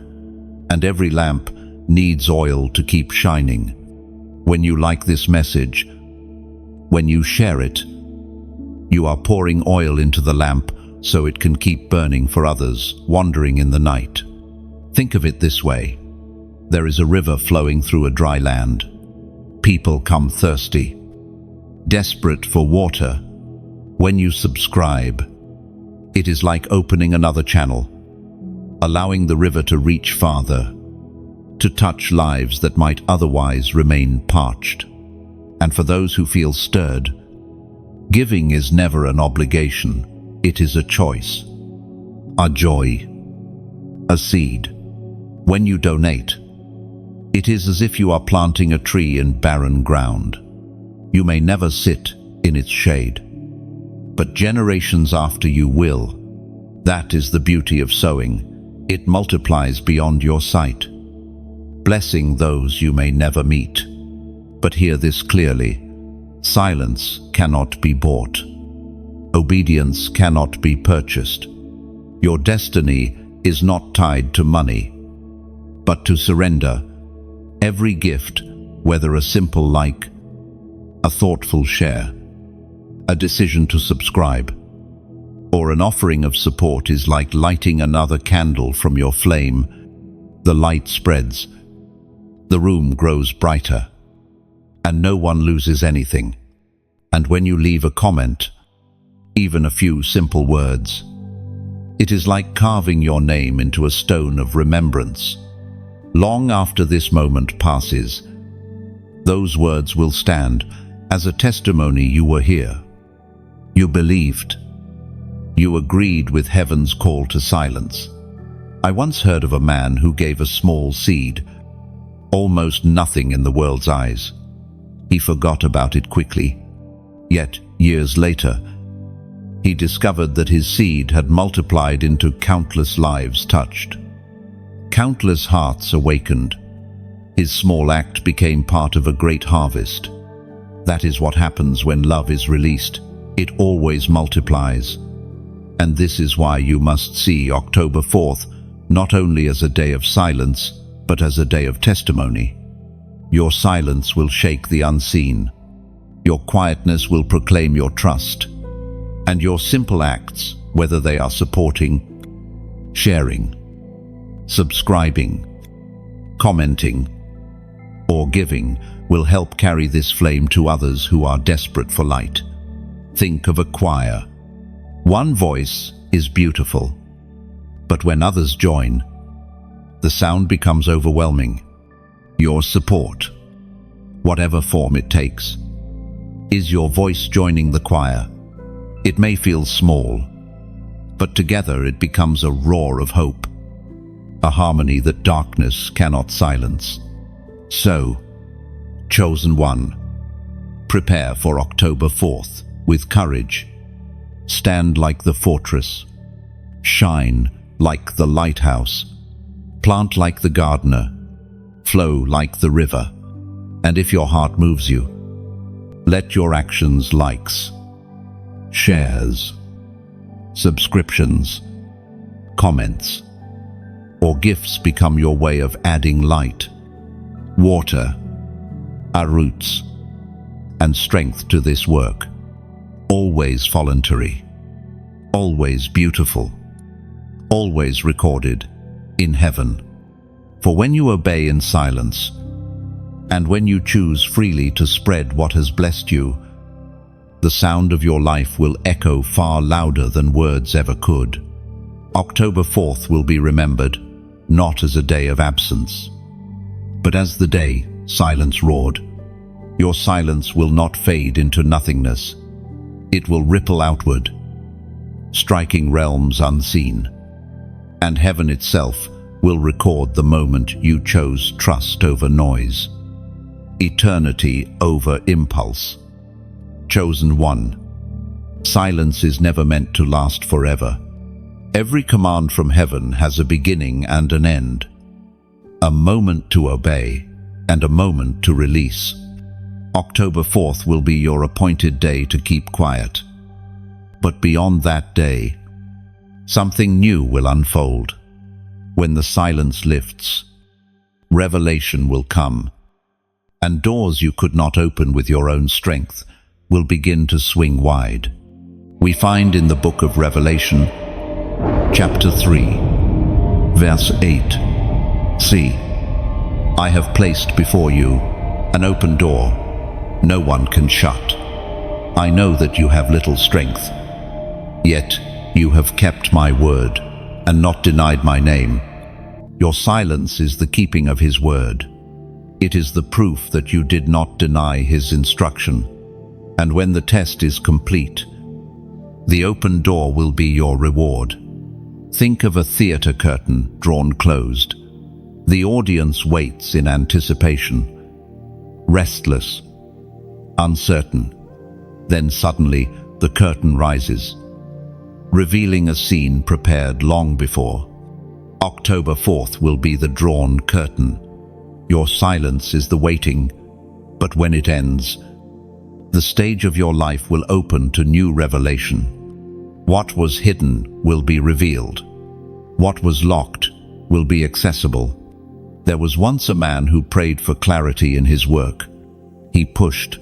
and every lamp needs oil to keep shining. When you like this message, when you share it, you are pouring oil into the lamp so it can keep burning for others wandering in the night. Think of it this way. There is a river flowing through a dry land. People come thirsty, desperate for water. When you subscribe, it is like opening another channel, allowing the river to reach farther, to touch lives that might otherwise remain parched. And for those who feel stirred, giving is never an obligation, it is a choice, a joy, a seed. When you donate, it is as if you are planting a tree in barren ground. You may never sit in its shade, but generations after you will. That is the beauty of sowing. It multiplies beyond your sight, blessing those you may never meet. But hear this clearly. Silence cannot be bought. Obedience cannot be purchased. Your destiny is not tied to money, but to surrender. Every gift, whether a simple like, a thoughtful share, a decision to subscribe, or an offering of support, is like lighting another candle from your flame. The light spreads, the room grows brighter, and no one loses anything. And when you leave a comment, even a few simple words, it is like carving your name into a stone of remembrance. Long after this moment passes, those words will stand as a testimony. You were here. You believed. You agreed with heaven's call to silence. I once heard of a man who gave a small seed, almost nothing in the world's eyes. He forgot about it quickly. Yet, years later, he discovered that his seed had multiplied into countless lives touched. Countless hearts awakened. His small act became part of a great harvest. That is what happens when love is released. It always multiplies. And this is why you must see October 4th not only as a day of silence, but as a day of testimony. Your silence will shake the unseen. Your quietness will proclaim your trust. And your simple acts, whether they are supporting, sharing, subscribing, commenting, or giving, will help carry this flame to others who are desperate for light. Think of a choir. One voice is beautiful, but when others join, the sound becomes overwhelming. Your support, whatever form it takes, is your voice joining the choir. It may feel small, but together it becomes a roar of hope, a harmony that darkness cannot silence. So, chosen one, prepare for October 4th with courage. Stand like the fortress, shine like the lighthouse, plant like the gardener, flow like the river. And if your heart moves you, let your actions, likes, shares, subscriptions, comments, or gifts become your way of adding light, water, our roots, and strength to this work. Always voluntary, always beautiful, always recorded in heaven. For when you obey in silence, and when you choose freely to spread what has blessed you, the sound of your life will echo far louder than words ever could. October 4th will be remembered not as a day of absence, but as the day silence roared. Your silence will not fade into nothingness. It will ripple outward, striking realms unseen, and heaven itself will record the moment you chose trust over noise, eternity over impulse. Chosen one, silence is never meant to last forever. Every command from heaven has a beginning and an end, a moment to obey and a moment to release. October 4th will be your appointed day to keep quiet. But beyond that day, something new will unfold. When the silence lifts, revelation will come, and doors you could not open with your own strength will begin to swing wide. We find in the book of Revelation, chapter 3, verse 8, "See, I have placed before you an open door no one can shut. I know that you have little strength, yet you have kept my word and not denied my name. Your silence is the keeping of his word. It is the proof that you did not deny his instruction. And when the test is complete, the open door will be your reward. Think of a theater curtain drawn closed. The audience waits in anticipation, restless, uncertain. Then suddenly the curtain rises, revealing a scene prepared long before. October 4th will be the drawn curtain. Your silence is the waiting, but when it ends, the stage of your life will open to new revelation. What was hidden will be revealed. What was locked will be accessible. There was once a man who prayed for clarity in his work. He pushed,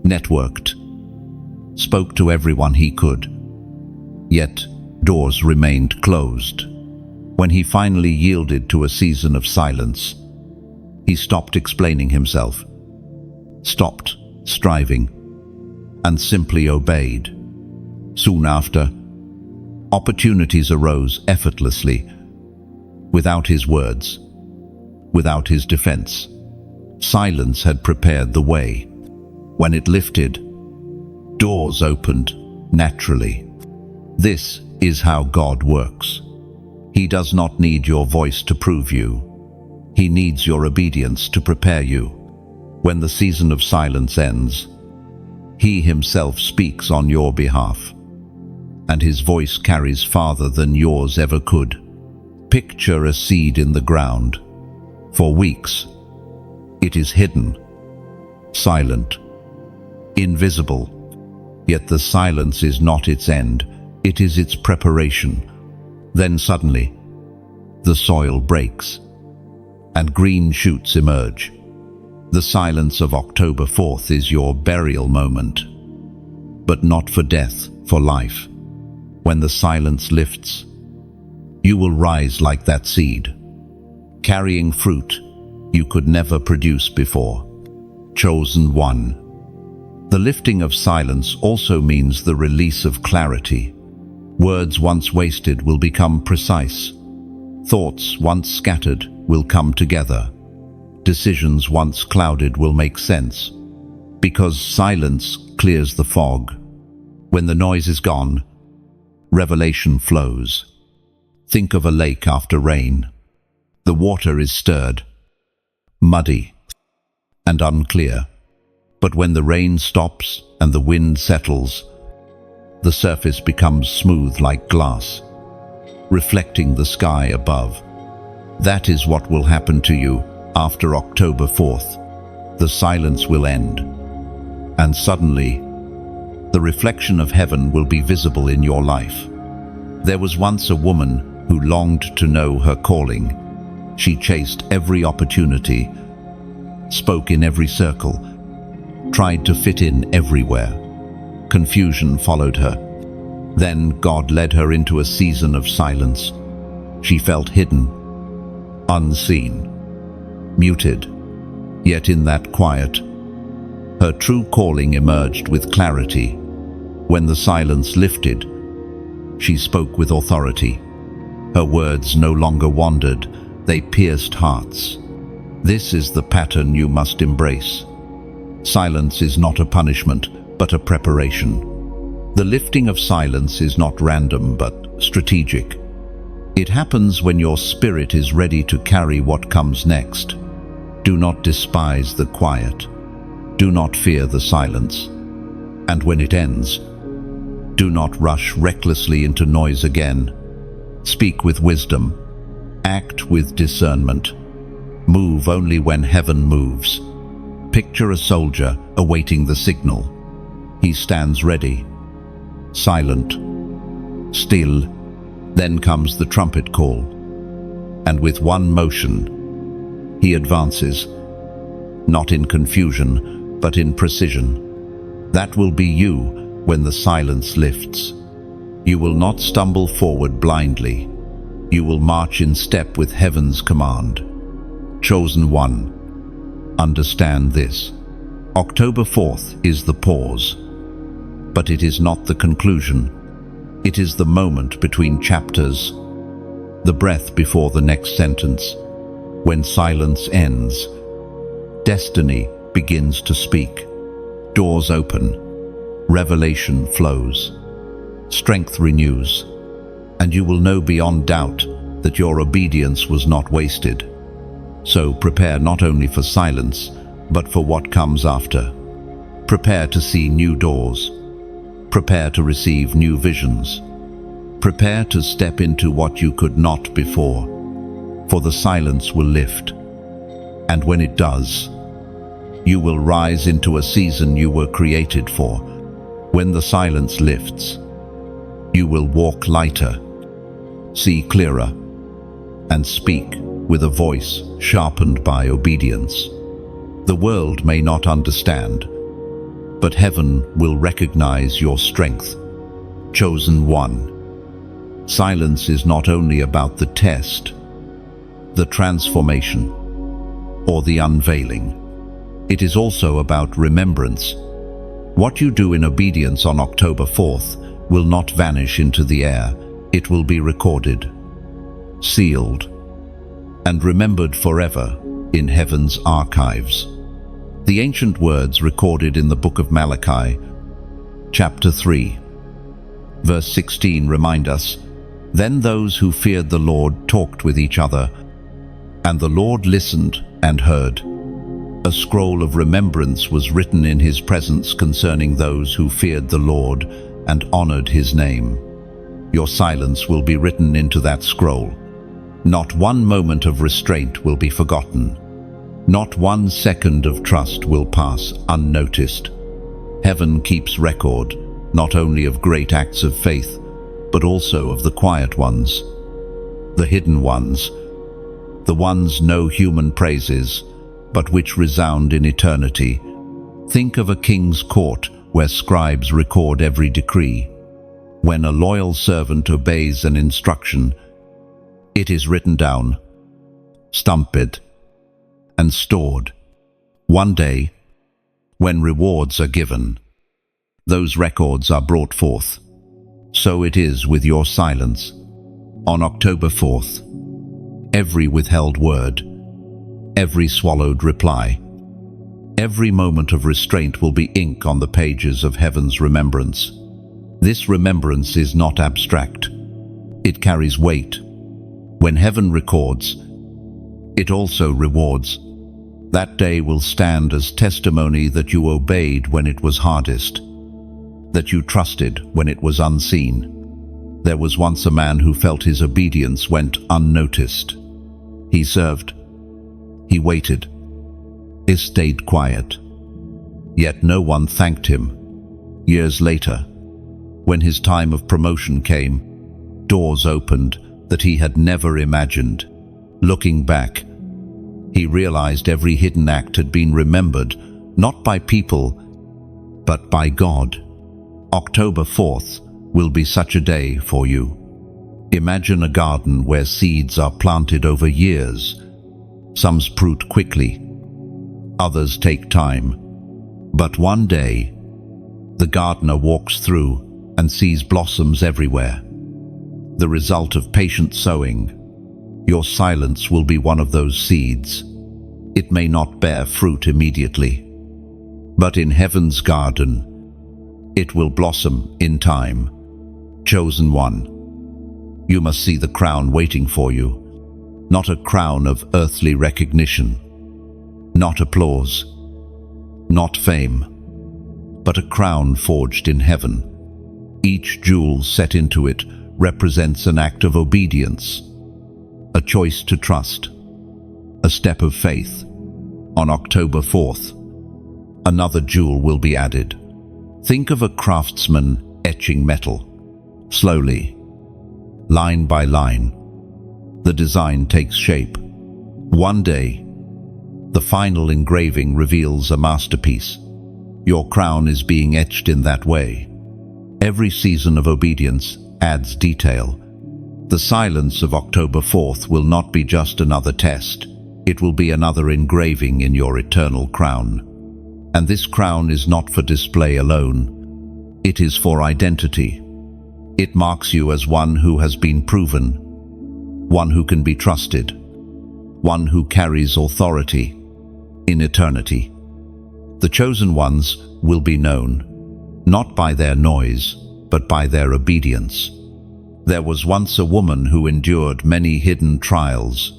networked, spoke to everyone he could. Yet doors remained closed. When he finally yielded to a season of silence, he stopped explaining himself, stopped striving, and simply obeyed. Soon after, opportunities arose effortlessly, without his words, without his defense. Silence had prepared the way. When it lifted, doors opened naturally. This is how God works. He does not need your voice to prove you. He needs your obedience to prepare you. When the season of silence ends, he himself speaks on your behalf, and his voice carries farther than yours ever could. Picture a seed in the ground. For weeks, it is hidden, silent, invisible. Yet the silence is not its end, it is its preparation. Then suddenly, the soil breaks, and green shoots emerge. The silence of October 4th is your burial moment, but not for death, for life. When the silence lifts, you will rise like that seed, carrying fruit you could never produce before. Chosen one. The lifting of silence also means the release of clarity. Words once wasted will become precise. Thoughts once scattered will come together. Decisions once clouded will make sense. Because silence clears the fog. When the noise is gone, revelation flows. Think of a lake after rain. The water is stirred, muddy, and unclear. But when the rain stops and the wind settles, the surface becomes smooth like glass, reflecting the sky above. That is what will happen to you after October 4th. The silence will end, and suddenly, the reflection of heaven will be visible in your life. There was once a woman who longed to know her calling. She chased every opportunity, spoke in every circle, tried to fit in everywhere. Confusion followed her. Then God led her into a season of silence. She felt hidden, unseen, muted. Yet in that quiet, her true calling emerged with clarity. When the silence lifted, she spoke with authority. Her words no longer wandered, they pierced hearts. This is the pattern you must embrace. Silence is not a punishment, but a preparation. The lifting of silence is not random, but strategic. It happens when your spirit is ready to carry what comes next. Do not despise the quiet. Do not fear the silence. And when it ends, do not rush recklessly into noise again. Speak with wisdom. Act with discernment. Move only when heaven moves. Picture a soldier awaiting the signal. He stands ready, silent, still. Then comes the trumpet call, and with one motion, he advances, not in confusion, but in precision. That will be you when the silence lifts. You will not stumble forward blindly. You will march in step with heaven's command. Chosen one, understand this. October 4th is the pause, but it is not the conclusion. It is the moment between chapters, the breath before the next sentence. When silence ends, destiny begins to speak. Doors open, revelation flows, strength renews, and you will know beyond doubt that your obedience was not wasted. So prepare not only for silence, but for what comes after. Prepare to see new doors. Prepare to receive new visions. Prepare to step into what you could not before, for the silence will lift. And when it does, you will rise into a season you were created for. When the silence lifts, you will walk lighter, see clearer, and speak with a voice sharpened by obedience. The world may not understand, but heaven will recognize your strength. Chosen one. Silence is not only about the test, the transformation, or the unveiling. It is also about remembrance. What you do in obedience on October 4th will not vanish into the air. It will be recorded, sealed, and remembered forever in heaven's archives. The ancient words recorded in the book of Malachi, chapter 3, verse 16 remind us, "Then those who feared the Lord talked with each other, and the Lord listened and heard. A scroll of remembrance was written in his presence concerning those who feared the Lord and honored his name." Your silence will be written into that scroll. Not one moment of restraint will be forgotten. Not one second of trust will pass unnoticed. Heaven keeps record not only of great acts of faith, but also of the quiet ones, the hidden ones, the ones no human praises, but which resound in eternity. Think of a king's court where scribes record every decree. When a loyal servant obeys an instruction, it is written down, stamped, and stored. One day, when rewards are given, those records are brought forth. So it is with your silence. On October 4th, every withheld word, every swallowed reply, every moment of restraint will be ink on the pages of heaven's remembrance. This remembrance is not abstract. It carries weight. When heaven records, it also rewards. That day will stand as testimony that you obeyed when it was hardest, that you trusted when it was unseen. There was once a man who felt his obedience went unnoticed. He served. He waited. He stayed quiet. Yet no one thanked him. Years later, when his time of promotion came, doors opened that he had never imagined. Looking back, he realized every hidden act had been remembered, not by people, but by God. October 4th will be such a day for you. Imagine a garden where seeds are planted over years. Some sprout quickly, others take time. But one day, the gardener walks through and sees blossoms everywhere. The result of patient sowing. Your silence will be one of those seeds. It may not bear fruit immediately, but in heaven's garden, it will blossom in time. Chosen one, you must see the crown waiting for you. Not a crown of earthly recognition, not applause, not fame, but a crown forged in heaven. Each jewel set into it represents an act of obedience, a choice to trust, a step of faith. On October 4th, another jewel will be added. Think of a craftsman etching metal. Slowly, line by line, the design takes shape. One day, the final engraving reveals a masterpiece. Your crown is being etched in that way. Every season of obedience adds detail. The silence of October 4th will not be just another test. It will be another engraving in your eternal crown. And this crown is not for display alone. It is for identity. It marks you as one who has been proven, one who can be trusted, one who carries authority in eternity. The chosen ones will be known, not by their noise, but by their obedience. There was once a woman who endured many hidden trials.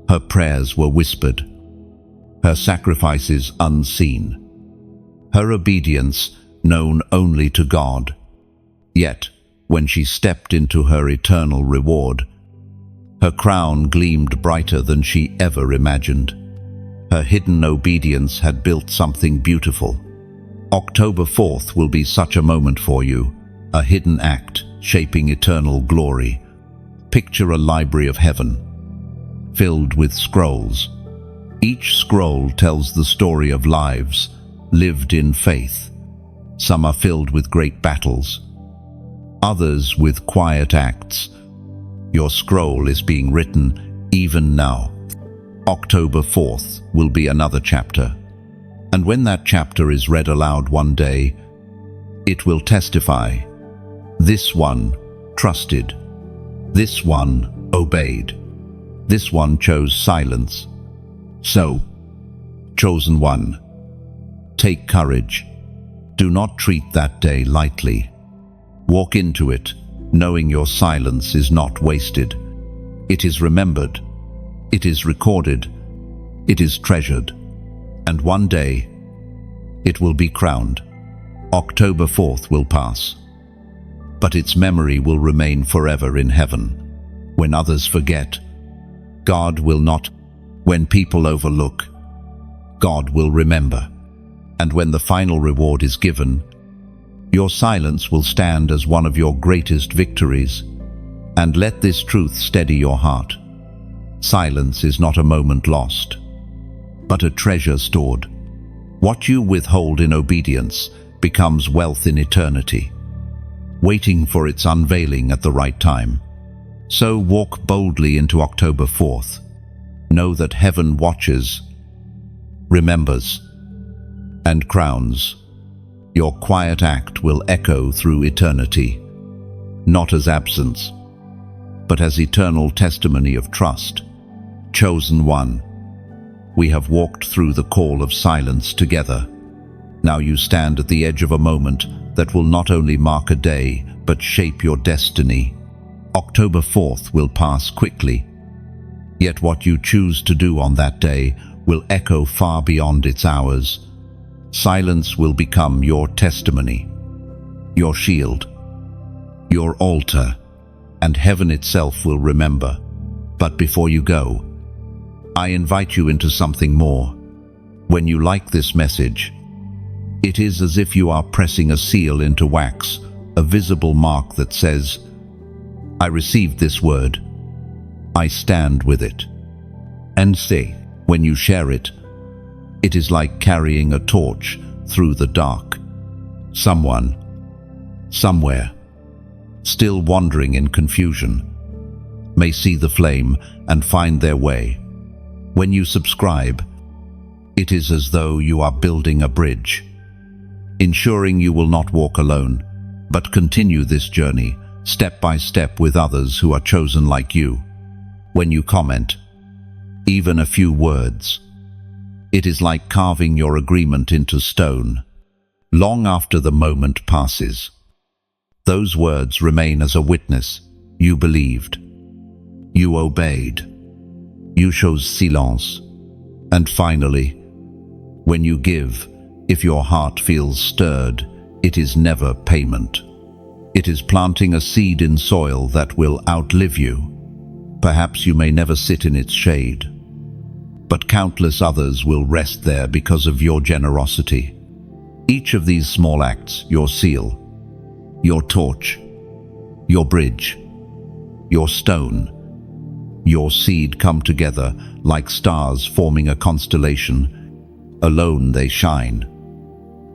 Her prayers were whispered, her sacrifices unseen, her obedience known only to God. Yet, when she stepped into her eternal reward, her crown gleamed brighter than she ever imagined. Her hidden obedience had built something beautiful. October 4th will be such a moment for you, a hidden act shaping eternal glory. Picture a library of heaven, filled with scrolls. Each scroll tells the story of lives lived in faith. Some are filled with great battles, others with quiet acts. Your scroll is being written even now. October 4th will be another chapter. And when that chapter is read aloud one day, it will testify, this one trusted, this one obeyed, this one chose silence. So, chosen one, take courage. Do not treat that day lightly. Walk into it, knowing your silence is not wasted. It is remembered, it is recorded, it is treasured, and one day it will be crowned. October 4th will pass, but its memory will remain forever in heaven. When others forget, God will not. When people overlook, God will remember. And when the final reward is given, your silence will stand as one of your greatest victories. And let this truth steady your heart. Silence is not a moment lost, but a treasure stored. What you withhold in obedience becomes wealth in eternity, waiting for its unveiling at the right time. So walk boldly into October 4th. Know that heaven watches, remembers, and crowns. Your quiet act will echo through eternity. not as absence, but as eternal testimony of trust. Chosen one, we have walked through the call of silence together. Now you stand at the edge of a moment that will not only mark a day, but shape your destiny. October 4th will pass quickly, yet what you choose to do on that day will echo far beyond its hours. Silence will become your testimony, your shield, your altar, and heaven itself will remember. But before you go, I invite you into something more. When you like this message, it is as if you are pressing a seal into wax, a visible mark that says, I received this word, I stand with it. And say, when you share it, it is like carrying a torch through the dark. Someone, somewhere, still wandering in confusion, may see the flame and find their way. When you subscribe, it is as though you are building a bridge, ensuring you will not walk alone, but continue this journey step by step with others who are chosen like you. When you comment, even a few words, it is like carving your agreement into stone. Long after the moment passes, those words remain as a witness. You believed, you obeyed, you chose silence. And finally, when you give, if your heart feels stirred, it is never payment. It is planting a seed in soil that will outlive you. Perhaps you may never sit in its shade, but countless others will rest there because of your generosity. Each of these small acts, your seal, your torch, your bridge, your stone, your seed, come together like stars forming a constellation. Alone they shine,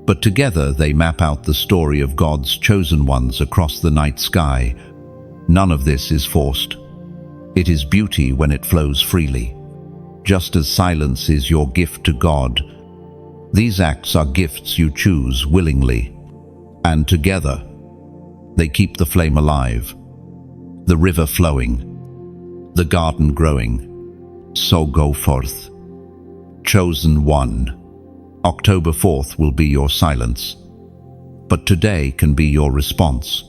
but together they map out the story of God's chosen ones across the night sky. None of this is forced. It is beauty when it flows freely. Just as silence is your gift to God, these acts are gifts you choose willingly, and together they keep the flame alive, the river flowing, the garden growing. So go forth. Chosen one. October 4th will be your silence, but today can be your response.